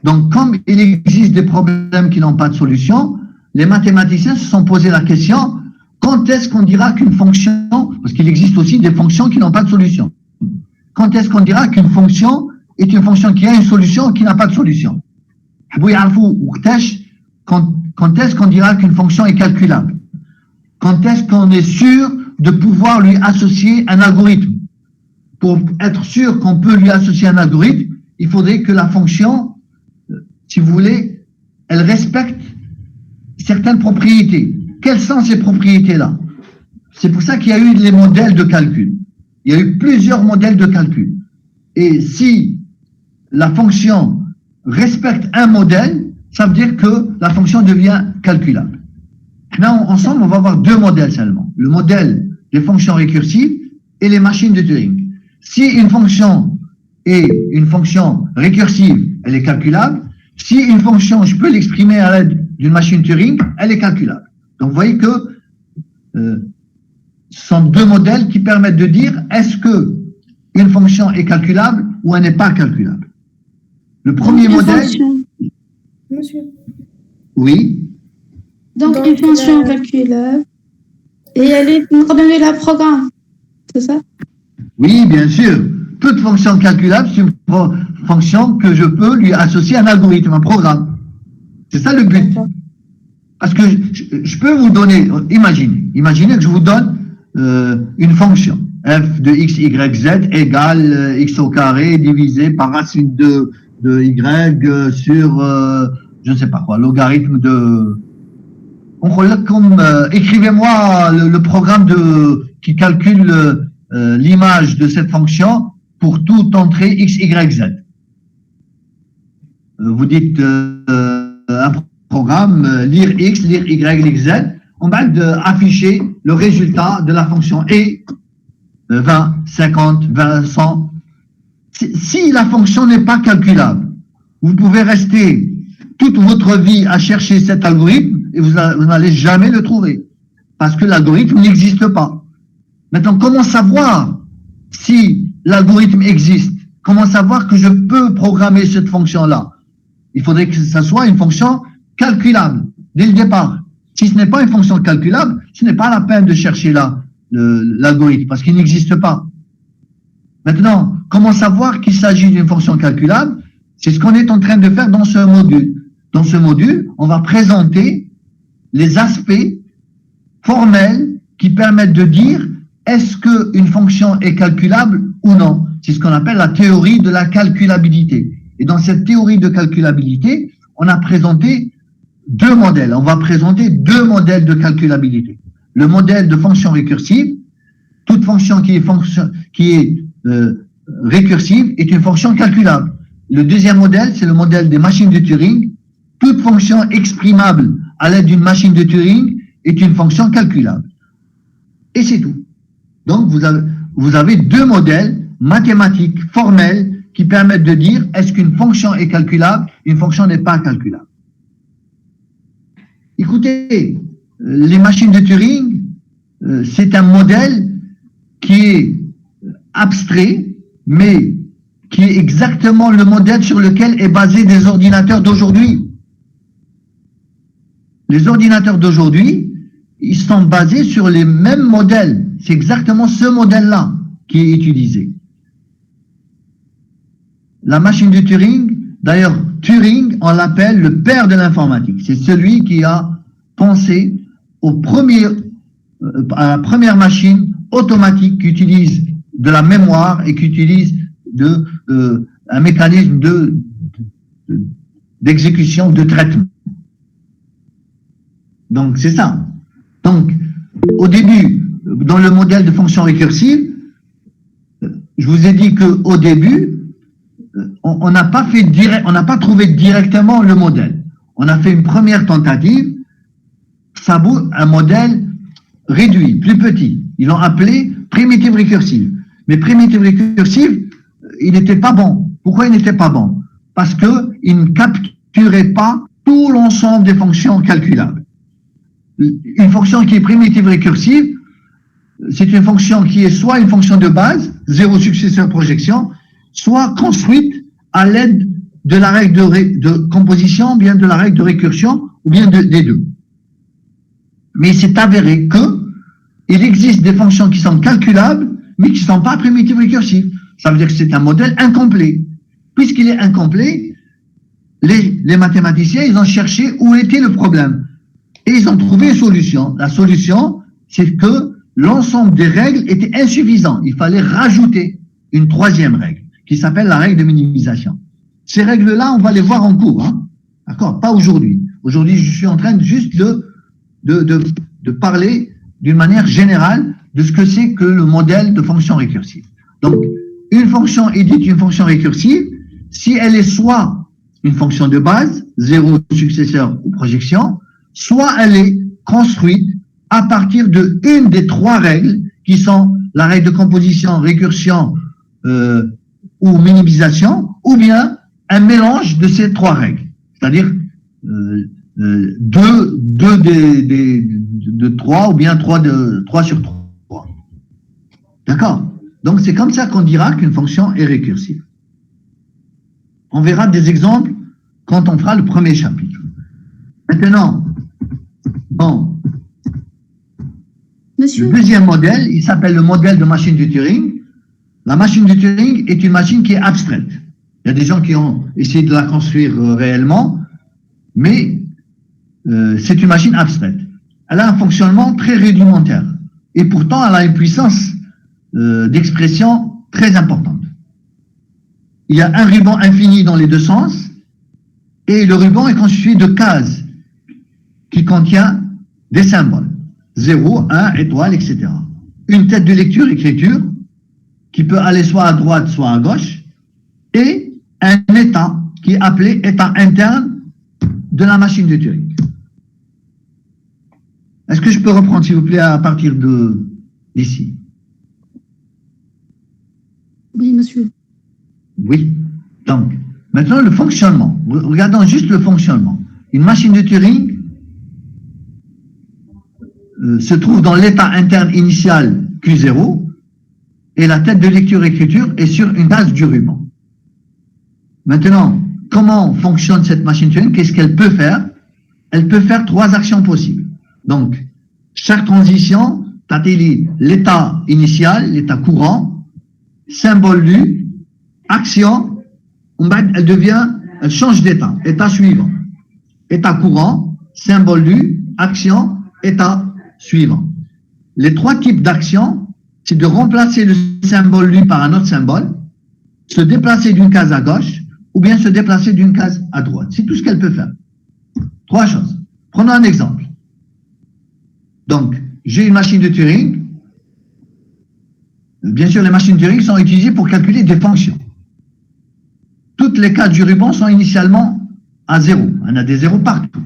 Donc, comme il existe des problèmes qui n'ont pas de solution, les mathématiciens se sont posé la question, quand est-ce qu'on dira qu'une fonction, parce qu'il existe aussi des fonctions qui n'ont pas de solution, quand est-ce qu'on dira qu'une fonction est une fonction qui a une solution ou qui n'a pas de solution? Quand est-ce qu'on dira qu'une fonction est calculable? Quand est-ce qu'on est sûr de pouvoir lui associer un algorithme? Pour être sûr qu'on peut lui associer un algorithme, il faudrait que la fonction, si vous voulez, elle respecte certaines propriétés. Quelles sont ces propriétés-là? C'est pour ça qu'il y a eu les modèles de calcul. Il y a eu plusieurs modèles de calcul. Et si la fonction respecte un modèle, ça veut dire que la fonction devient calculable. Là, ensemble, on va avoir 2 modèles seulement. Le modèle des fonctions récursives et les machines de Turing. Si une fonction est une fonction récursive, elle est calculable. Si une fonction, je peux l'exprimer à l'aide d'une machine Turing, elle est calculable. Donc, vous voyez que ce sont 2 modèles qui permettent de dire est-ce que une fonction est calculable ou elle n'est pas calculable. Le premier modèle... Monsieur. Oui. Donc, une fonction calculable et elle est coordonnée la programme, c'est ça? Oui, bien sûr. Toute fonction calculable, c'est une fonction que je peux lui associer un algorithme, un programme. C'est ça le but. Parce que je peux vous donner, imaginez que je vous donne une fonction, f de x, y, z égale x au carré divisé par racine de y sur, je ne sais pas quoi, logarithme de... écrivez-moi le programme qui calcule l'image de cette fonction pour toute entrée x, y, z. Vous dites un programme, lire x, lire y, lire z, on va afficher le résultat de la fonction et 20, 50, 20, 100. Si la fonction n'est pas calculable, vous pouvez rester toute votre vie à chercher cet algorithme et vous n'allez jamais le trouver parce que l'algorithme n'existe pas. Maintenant, comment savoir si l'algorithme existe? Comment savoir que je peux programmer cette fonction-là? Il faudrait que ça soit une fonction calculable dès le départ. Si ce n'est pas une fonction calculable, ce n'est pas la peine de chercher l'algorithme parce qu'il n'existe pas. Maintenant, comment savoir qu'il s'agit d'une fonction calculable? C'est ce qu'on est en train de faire dans ce module. Dans ce module, on va présenter les aspects formels qui permettent de dire est-ce qu'une fonction est calculable ou non. C'est ce qu'on appelle la théorie de la calculabilité. Et dans cette théorie de calculabilité, on a présenté deux modèles. On va présenter deux modèles de calculabilité. Le modèle de fonction récursive. Toute fonction qui est récursive est une fonction calculable. Le deuxième modèle, c'est le modèle des machines de Turing. Toute fonction exprimable à l'aide d'une machine de Turing est une fonction calculable. Et c'est tout. Donc, vous avez deux modèles mathématiques formels qui permettent de dire est-ce qu'une fonction est calculable, une fonction n'est pas calculable. Écoutez, les machines de Turing, c'est un modèle qui est abstrait, mais qui est exactement le modèle sur lequel est basé des ordinateurs d'aujourd'hui. Les ordinateurs d'aujourd'hui, ils sont basés sur les mêmes modèles. C'est exactement ce modèle-là qui est utilisé. La machine de Turing, d'ailleurs, Turing, on l'appelle le père de l'informatique. C'est celui qui a pensé à la première machine automatique qui utilise de la mémoire et qui utilise un mécanisme d'exécution, de traitement. Donc, c'est ça. Donc, au début, dans le modèle de fonction récursive, je vous ai dit qu'au début, on n'a pas trouvé directement le modèle. On a fait une première tentative, ça vaut un modèle réduit, plus petit. Ils l'ont appelé primitive récursive. Mais primitive récursive, il n'était pas bon. Pourquoi il n'était pas bon? Parce qu'il ne capturait pas tout l'ensemble des fonctions calculables. Une fonction qui est primitive récursive, c'est une fonction qui est soit une fonction de base, zéro successeur projection, soit construite à l'aide de la règle de composition, bien de la règle de récursion, ou bien des deux. Mais il s'est avéré qu'il existe des fonctions qui sont calculables, mais qui ne sont pas primitives récursives. Ça veut dire que c'est un modèle incomplet. Puisqu'il est incomplet, les mathématiciens, ils ont cherché où était le problème. Et ils ont trouvé une solution. La solution, c'est que l'ensemble des règles était insuffisant. Il fallait rajouter une troisième règle, qui s'appelle la règle de minimisation. Ces règles-là, on va les voir en cours. Hein. D'accord? Pas aujourd'hui. Aujourd'hui, je suis en train juste de parler d'une manière générale de ce que c'est que le modèle de fonction récursive. Donc, une fonction est dite une fonction récursive si elle est soit une fonction de base, zéro successeur ou projection, soit elle est construite à partir de une des trois règles qui sont la règle de composition, récursion ou minimisation, ou bien un mélange de ces trois règles. C'est-à-dire deux de trois ou bien trois sur trois. D'accord? Donc c'est comme ça qu'on dira qu'une fonction est récursive. On verra des exemples quand on fera le premier chapitre. Maintenant, bon, Monsieur, le deuxième modèle, il s'appelle le modèle de machine de Turing. La machine de Turing est une machine qui est abstraite. Il y a des gens qui ont essayé de la construire réellement, mais c'est une machine abstraite. Elle a un fonctionnement très rudimentaire. Et pourtant, elle a une puissance d'expression très importante. Il y a un ruban infini dans les deux sens, et le ruban est constitué de cases qui contient des symboles. 0, 1, étoile, etc. Une tête de lecture-écriture qui peut aller soit à droite, soit à gauche, et un état qui est appelé état interne de la machine de Turing. Est-ce que je peux reprendre, s'il vous plaît, à partir d'ici? Oui, monsieur. Oui. Donc, maintenant, le fonctionnement. Regardons juste le fonctionnement. Une machine de Turing se trouve dans l'état interne initial Q0 et la tête de lecture-écriture est sur une case du ruban. Maintenant, comment fonctionne cette machine Turing? Qu'est-ce qu'elle peut faire? Elle peut faire 3 actions possibles. Donc, chaque transition, l'état initial, l'état courant, symbole lu, action, elle change d'état, état suivant. État courant, symbole lu, action, état suivant. Les 3 types d'actions, c'est de remplacer le symbole lu par un autre symbole, se déplacer d'une case à gauche, ou bien se déplacer d'une case à droite. C'est tout ce qu'elle peut faire. 3 choses. Prenons un exemple. Donc, j'ai une machine de Turing. Bien sûr, les machines de Turing sont utilisées pour calculer des fonctions. Toutes les cases du ruban sont initialement à 0. On a des zéros partout.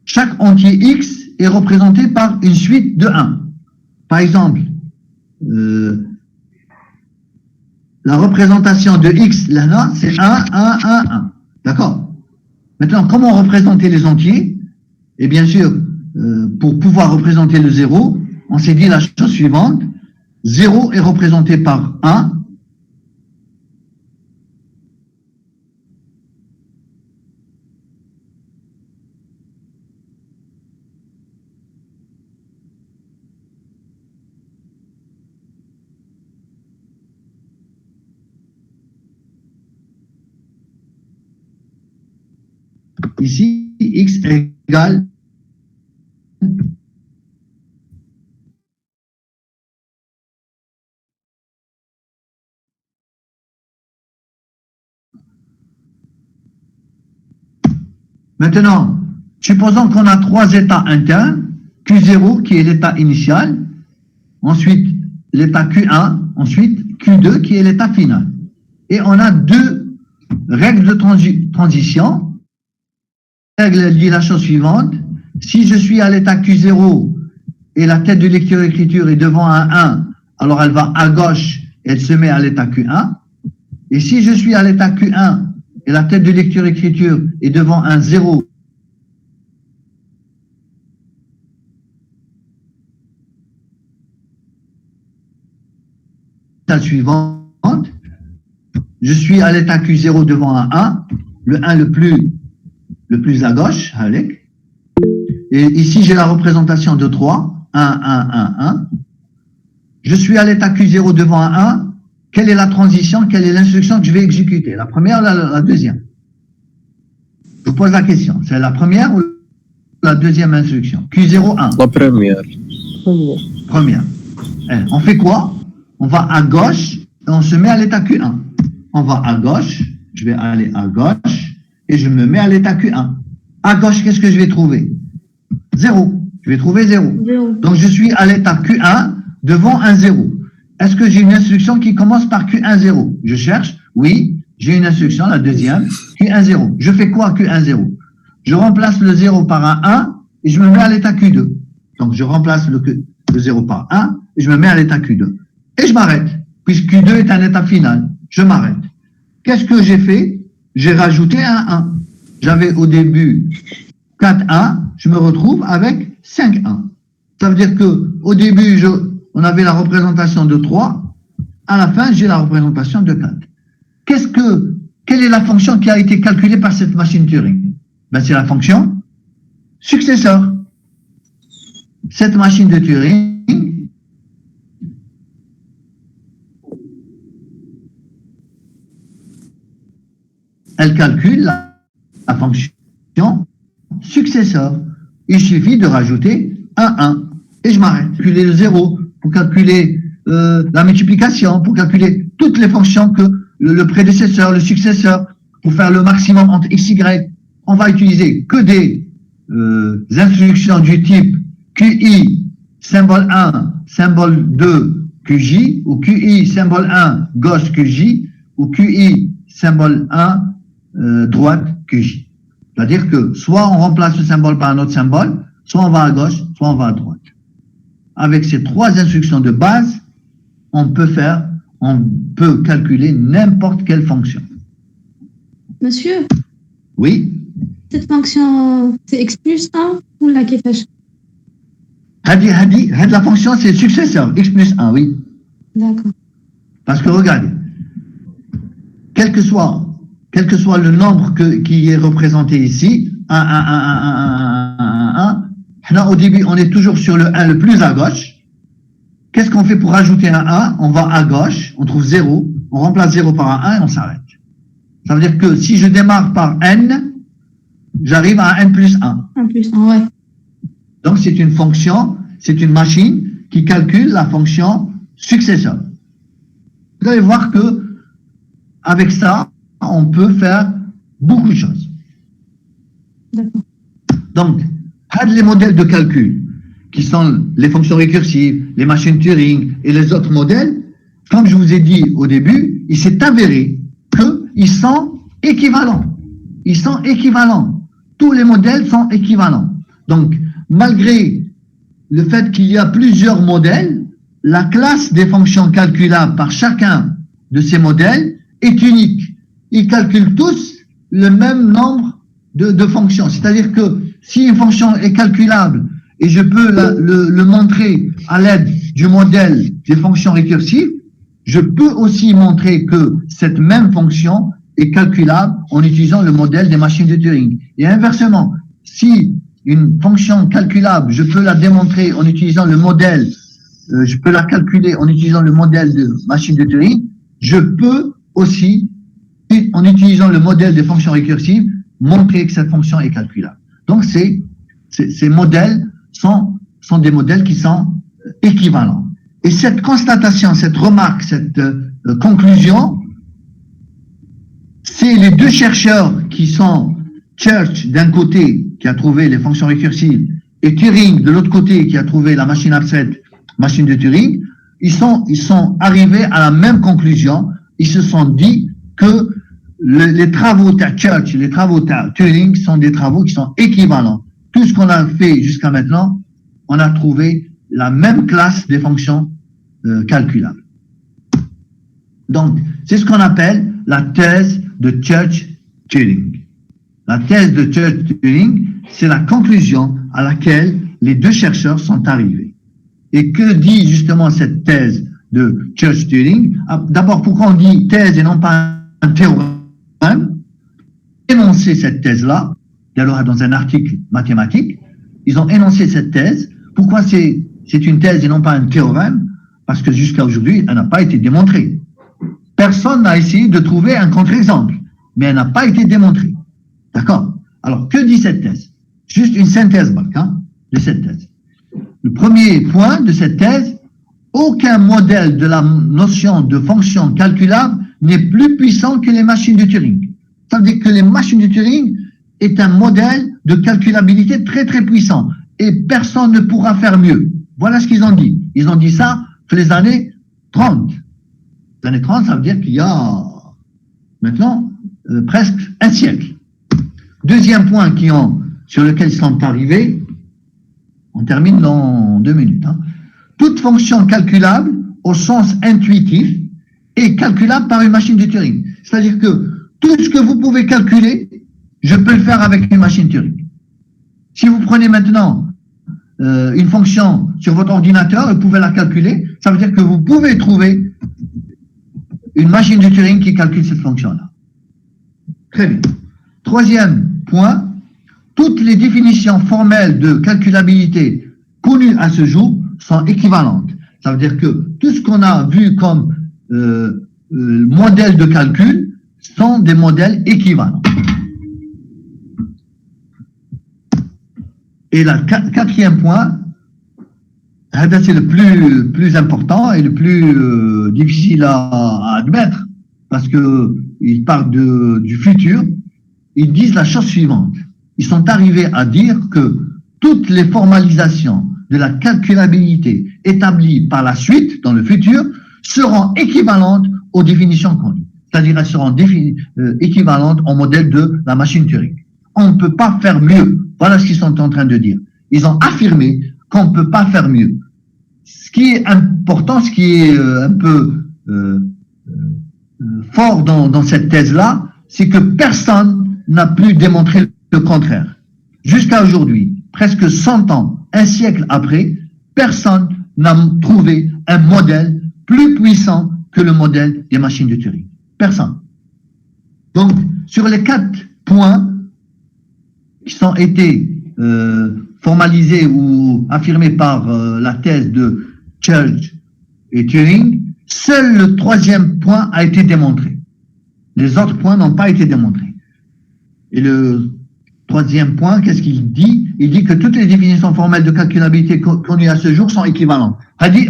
Chaque entier X est représenté par une suite de 1. Par exemple, la représentation de X, là, c'est 1, 1, 1, 1. D'accord? Maintenant, comment représenter les entiers? Et bien sûr, pour pouvoir représenter le 0, on s'est dit la chose suivante. 0 est représenté par 1. Ici, X égale maintenant, supposons qu'on a 3 états internes, Q0 qui est l'état initial, ensuite l'état Q1, ensuite Q2 qui est l'état final. Et on a 2 règles de transition. La règle dit la chose suivante: si je suis à l'état Q0 et la tête de lecture-écriture est devant un 1, alors elle va à gauche et elle se met à l'état Q1. Et si je suis à l'état Q1 et la tête de lecture-écriture est devant un 0, la suivante, je suis à l'état Q0 devant un 1, le 1 le plus à gauche, et ici j'ai la représentation de 3, 1, 1, 1, 1. Je suis à l'état Q0 devant un 1, quelle est la transition, quelle est l'instruction que je vais exécuter? La première ou la deuxième? Je vous pose la question, c'est la première ou la deuxième instruction? Q0, 1. La première. Première. On fait quoi? On va à gauche et on se met à l'état Q1. On va à gauche, je vais aller à gauche et je me mets à l'état Q1. À gauche, qu'est-ce que je vais trouver? 0. Je vais trouver 0. Donc, je suis à l'état Q1 devant un 0. Est-ce que j'ai une instruction qui commence par Q1, 0? Je cherche. Oui, j'ai une instruction, la deuxième, Q1, 0. Je fais quoi Q1, 0? Je remplace le 0 par un 1 et je me mets à l'état Q2. Donc, je remplace le 0 par 1 et je me mets à l'état Q2. Et je m'arrête, puisque Q2 est un état final. Je m'arrête. Qu'est-ce que j'ai fait? J'ai rajouté un 1. J'avais au début 4 1, je me retrouve avec 5 1. Ça veut dire que au début, on avait la représentation de 3, à la fin, j'ai la représentation de 4. Quelle est la fonction qui a été calculée par cette machine Turing? Ben, c'est la fonction successeur. Cette machine de Turing elle calcule la fonction successeur. Il suffit de rajouter un 1 et je m'arrête. Calculer le 0 pour calculer la multiplication, pour calculer toutes les fonctions que le prédécesseur, le successeur, pour faire le maximum entre x, y. On va utiliser que des instructions du type QI, symbole 1, symbole 2, QJ, ou QI, symbole 1, gauche QJ, ou QI, symbole 1, droite QJ. C'est-à-dire que soit on remplace le symbole par un autre symbole, soit on va à gauche, soit on va à droite. Avec ces trois instructions de base, on peut calculer n'importe quelle fonction. Monsieur, Oui, cette fonction, c'est x plus 1 ou la كيفاش؟ la fonction c'est successeur, x plus 1, oui. D'accord. Parce que regardez, quel que soit le nombre qui est représenté ici, 1, 1, 1, 1, 1, 1, 1, 1, là, au début, on est toujours sur le 1 le plus à gauche. Qu'est-ce qu'on fait pour rajouter un 1? On va à gauche, on trouve 0, on remplace 0 par un 1 et on s'arrête. Ça veut dire que si je démarre par n, j'arrive à n plus 1. 1 plus 1, ouais. Donc c'est une fonction, c'est une machine qui calcule la fonction successeur. Vous allez voir que avec ça, on peut faire beaucoup de choses. D'accord. Donc, les modèles de calcul, qui sont les fonctions récursives, les machines Turing et les autres modèles, comme je vous ai dit au début, il s'est avéré qu'ils sont équivalents. Ils sont équivalents. Tous les modèles sont équivalents. Donc, malgré le fait qu'il y a plusieurs modèles, la classe des fonctions calculables par chacun de ces modèles est unique. Ils calculent tous le même nombre de fonctions. C'est-à-dire que si une fonction est calculable et je peux le montrer à l'aide du modèle des fonctions récursives, je peux aussi montrer que cette même fonction est calculable en utilisant le modèle des machines de Turing. Et inversement, si une fonction calculable, je peux la démontrer en utilisant le modèle, je peux la calculer en utilisant le modèle de machine de Turing, je peux aussi, en utilisant le modèle des fonctions récursives, montrer que cette fonction est calculable. Donc, ces modèles sont des modèles qui sont équivalents. Et cette constatation, cette remarque, cette conclusion, c'est les deux chercheurs qui sont Church d'un côté, qui a trouvé les fonctions récursives, et Turing de l'autre côté, qui a trouvé la machine abstraite, machine de Turing, ils sont arrivés à la même conclusion. Ils se sont dit que les travaux de Church, les travaux de Turing sont des travaux qui sont équivalents. Tout ce qu'on a fait jusqu'à maintenant, on a trouvé la même classe des fonctions calculables. Donc, c'est ce qu'on appelle la thèse de Church-Turing. La thèse de Church-Turing, c'est la conclusion à laquelle les deux chercheurs sont arrivés. Et que dit justement cette thèse de Church-Turing? D'abord, pourquoi on dit thèse et non pas un théorème? Énoncer cette thèse-là, alors dans un article mathématique, ils ont énoncé cette thèse. Pourquoi c'est une thèse et non pas un théorème? Parce que jusqu'à aujourd'hui, elle n'a pas été démontrée. Personne n'a essayé de trouver un contre-exemple, mais elle n'a pas été démontrée. D'accord? Alors, que dit cette thèse? Juste une synthèse de cette thèse. Le premier point de cette thèse, aucun modèle de la notion de fonction calculable n'est plus puissant que les machines de Turing. Ça veut dire que les machines de Turing est un modèle de calculabilité très très puissant et personne ne pourra faire mieux. Voilà ce qu'ils ont dit. Ils ont dit ça pour les années 30. Les années 30, ça veut dire qu'il y a maintenant presque un siècle. Deuxième point sur lequel ils sont arrivés, on termine dans 2 minutes. Toute fonction calculable au sens intuitif est calculable par une machine de Turing. C'est-à-dire que tout ce que vous pouvez calculer, je peux le faire avec une machine Turing. Si vous prenez maintenant une fonction sur votre ordinateur, vous pouvez la calculer, ça veut dire que vous pouvez trouver une machine de Turing qui calcule cette fonction-là. Très bien. Troisième point, toutes les définitions formelles de calculabilité connues à ce jour sont équivalentes. Ça veut dire que tout ce qu'on a vu comme modèle de calcul sont des modèles équivalents. Et le quatrième point, c'est le plus important et le plus difficile à admettre, parce qu'ils parlent du futur. Ils disent la chose suivante. ils sont arrivés à dire que toutes les formalisations de la calculabilité établies par la suite, dans le futur, seront équivalentes aux définitions connues. C'est-à-dire elles seront équivalentes au modèle de la machine Turing. On ne peut pas faire mieux. Voilà ce qu'ils sont en train de dire. Ils ont affirmé qu'on ne peut pas faire mieux. Ce qui est important, ce qui est un peu fort dans cette thèse-là, c'est que personne n'a pu démontrer le contraire. Jusqu'à aujourd'hui, presque 100 ans, un siècle après, personne n'a trouvé un modèle plus puissant que le modèle des machines de Turing. Personne. Donc, sur les 4 points qui ont été formalisés ou affirmés par la thèse de Church et Turing, seul le 3e point a été démontré. Les autres points n'ont pas été démontrés. Et le 3e point, qu'est-ce qu'il dit? Il dit que toutes les définitions formelles de calculabilité connues à ce jour sont équivalentes.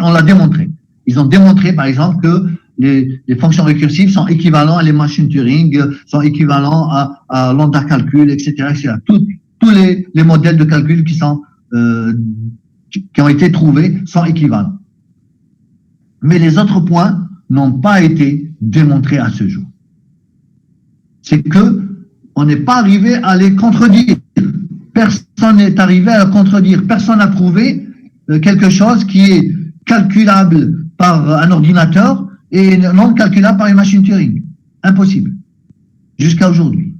On l'a démontré. Ils ont démontré, par exemple, que les fonctions récursives sont équivalentes à les machines Turing, sont équivalents à l'onde calcul, etc., etc. Tous les modèles de calcul qui ont été trouvés sont équivalents. Mais les autres points n'ont pas été démontrés à ce jour. C'est que on n'est pas arrivé à les contredire. Personne n'est arrivé à les contredire. Personne n'a trouvé quelque chose qui est calculable par un ordinateur et non calculable par une machine Turing. Impossible. Jusqu'à aujourd'hui.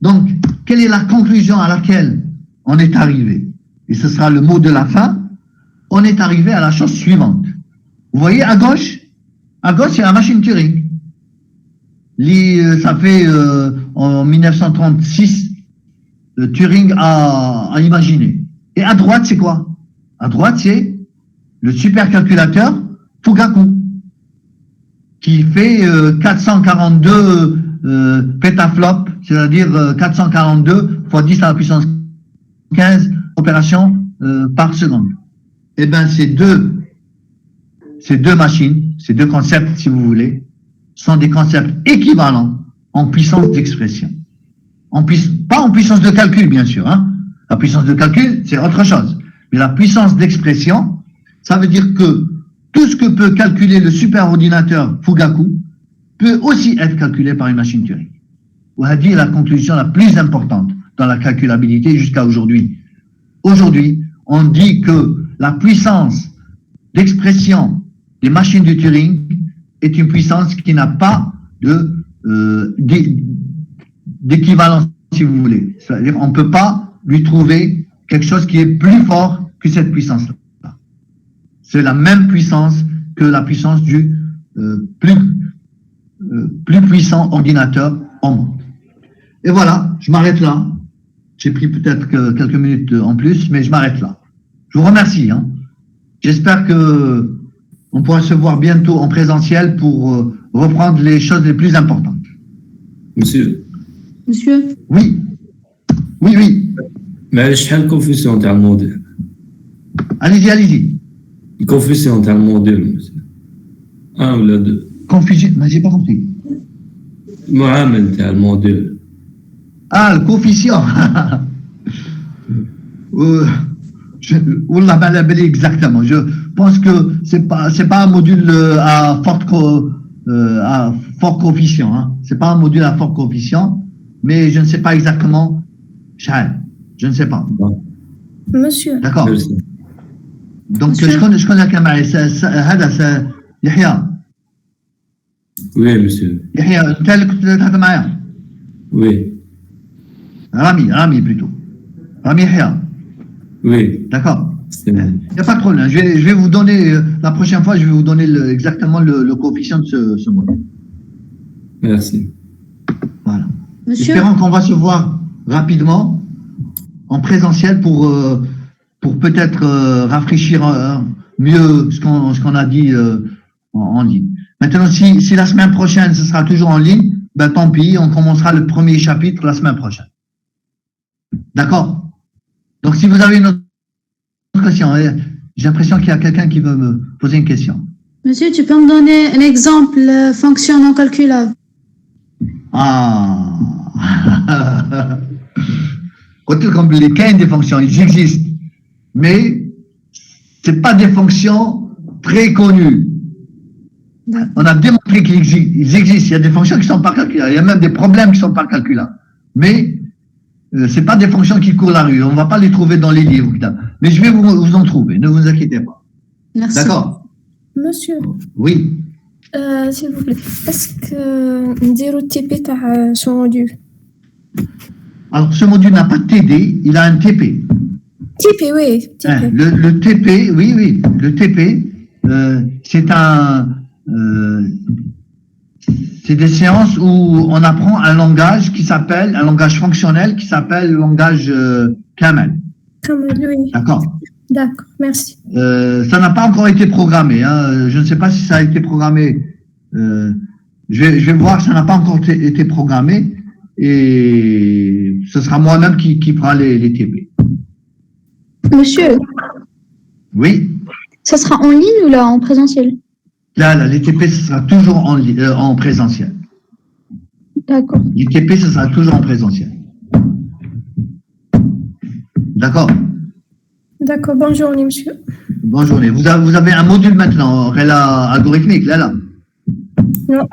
Donc, quelle est la conclusion à laquelle on est arrivé? Et ce sera le mot de la fin. On est arrivé à la chose suivante. Vous voyez, à gauche, c'est la machine Turing. Ça fait en 1936, Turing a imaginé. Et à droite, c'est quoi? À droite, c'est le supercalculateur Fugaku, qui fait 442 pétaflops, c'est-à-dire 442 fois 10 à la puissance 15 opérations par seconde. Eh bien, ces deux machines, ces deux concepts, si vous voulez, sont des concepts équivalents en puissance d'expression. Pas en puissance de calcul, bien sûr. Hein. La puissance de calcul, c'est autre chose. Mais la puissance d'expression, ça veut dire que tout ce que peut calculer le superordinateur Fugaku peut aussi être calculé par une machine Turing. C'est la conclusion la plus importante dans la calculabilité jusqu'à aujourd'hui. Aujourd'hui, on dit que la puissance d'expression des machines de Turing est une puissance qui n'a pas d'équivalence, si vous voulez. C'est-à-dire qu'on ne peut pas lui trouver quelque chose qui est plus fort que cette puissance-là. C'est la même puissance que la puissance du plus puissant ordinateur au monde. Et voilà, je m'arrête là. J'ai pris peut-être quelques minutes en plus, mais je m'arrête là. Je vous remercie. Hein. J'espère que on pourra se voir bientôt en présentiel pour reprendre les choses les plus importantes. Monsieur. Oui. Mais شحال confusion تاع الموديل. Allez-y. Confusion تاع الموديل monsieur. Un ou la deux. Confusion, mais j'ai pas compris. المعامل تاع الموديل. Ah, le coefficient. Wallah bala bali exactement. Je pense que c'est pas un module à fort coefficient. Hein. C'est pas un module à fort coefficient, mais je ne sais pas exactement. Je ne sais pas. Monsieur. D'accord. Merci. Donc je connais كان معي هذا يحيى. Oui monsieur. يحيى انت اللي كنت تهضر معايا. Oui. Rami plutôt. Rami Yahya. Oui. D'accord. Il n'y a pas de problème. Je vais vous donner, la prochaine fois, je vais vous donner exactement le coefficient de ce modèle. Merci. Voilà. Monsieur. Espérons qu'on va se voir rapidement en présentiel pour peut-être rafraîchir mieux ce qu'on a dit en ligne. Maintenant, si la semaine prochaine, ce sera toujours en ligne, ben tant pis, on commencera le premier chapitre la semaine prochaine. D'accord? Donc, si vous avez une autre question, j'ai l'impression qu'il y a quelqu'un qui veut me poser une question. Monsieur, tu peux me donner un exemple fonction non calculable? Ah. Comme les cas des fonctions, ils existent, mais c'est pas des fonctions très connues. On a démontré qu'ils existent. Il y a des fonctions qui sont pas calculables. Il y a même des problèmes qui sont pas calculables. Mais c'est pas des fonctions qui courent la rue. On va pas les trouver dans les livres. Mais je vais vous en trouver. Ne vous inquiétez pas. Merci. D'accord? Monsieur, Oui. s'il vous plaît, est-ce que نديرو TP تاع ce module? Alors, ce module n'a pas de TD, il a un TP. TP, oui, Hein, TP. le TP, oui, le TP, c'est des séances où on apprend un langage un langage fonctionnel qui s'appelle le langage Camel. Oui, D'accord? d'accord, merci. Ça n'a pas encore été programmé. Hein. Je ne sais pas si ça a été programmé. Je vais voir, ça n'a pas encore été programmé. Et ce sera moi-même qui fera les TP. Monsieur, Oui. ça sera en ligne ou là en présentiel? Là, les TP, ce sera toujours en présentiel. D'accord. Les TP, ce sera toujours en présentiel. D'accord? D'accord, bonne journée, monsieur. Bonne journée. Vous avez un module maintenant, algorithmique, là. Non,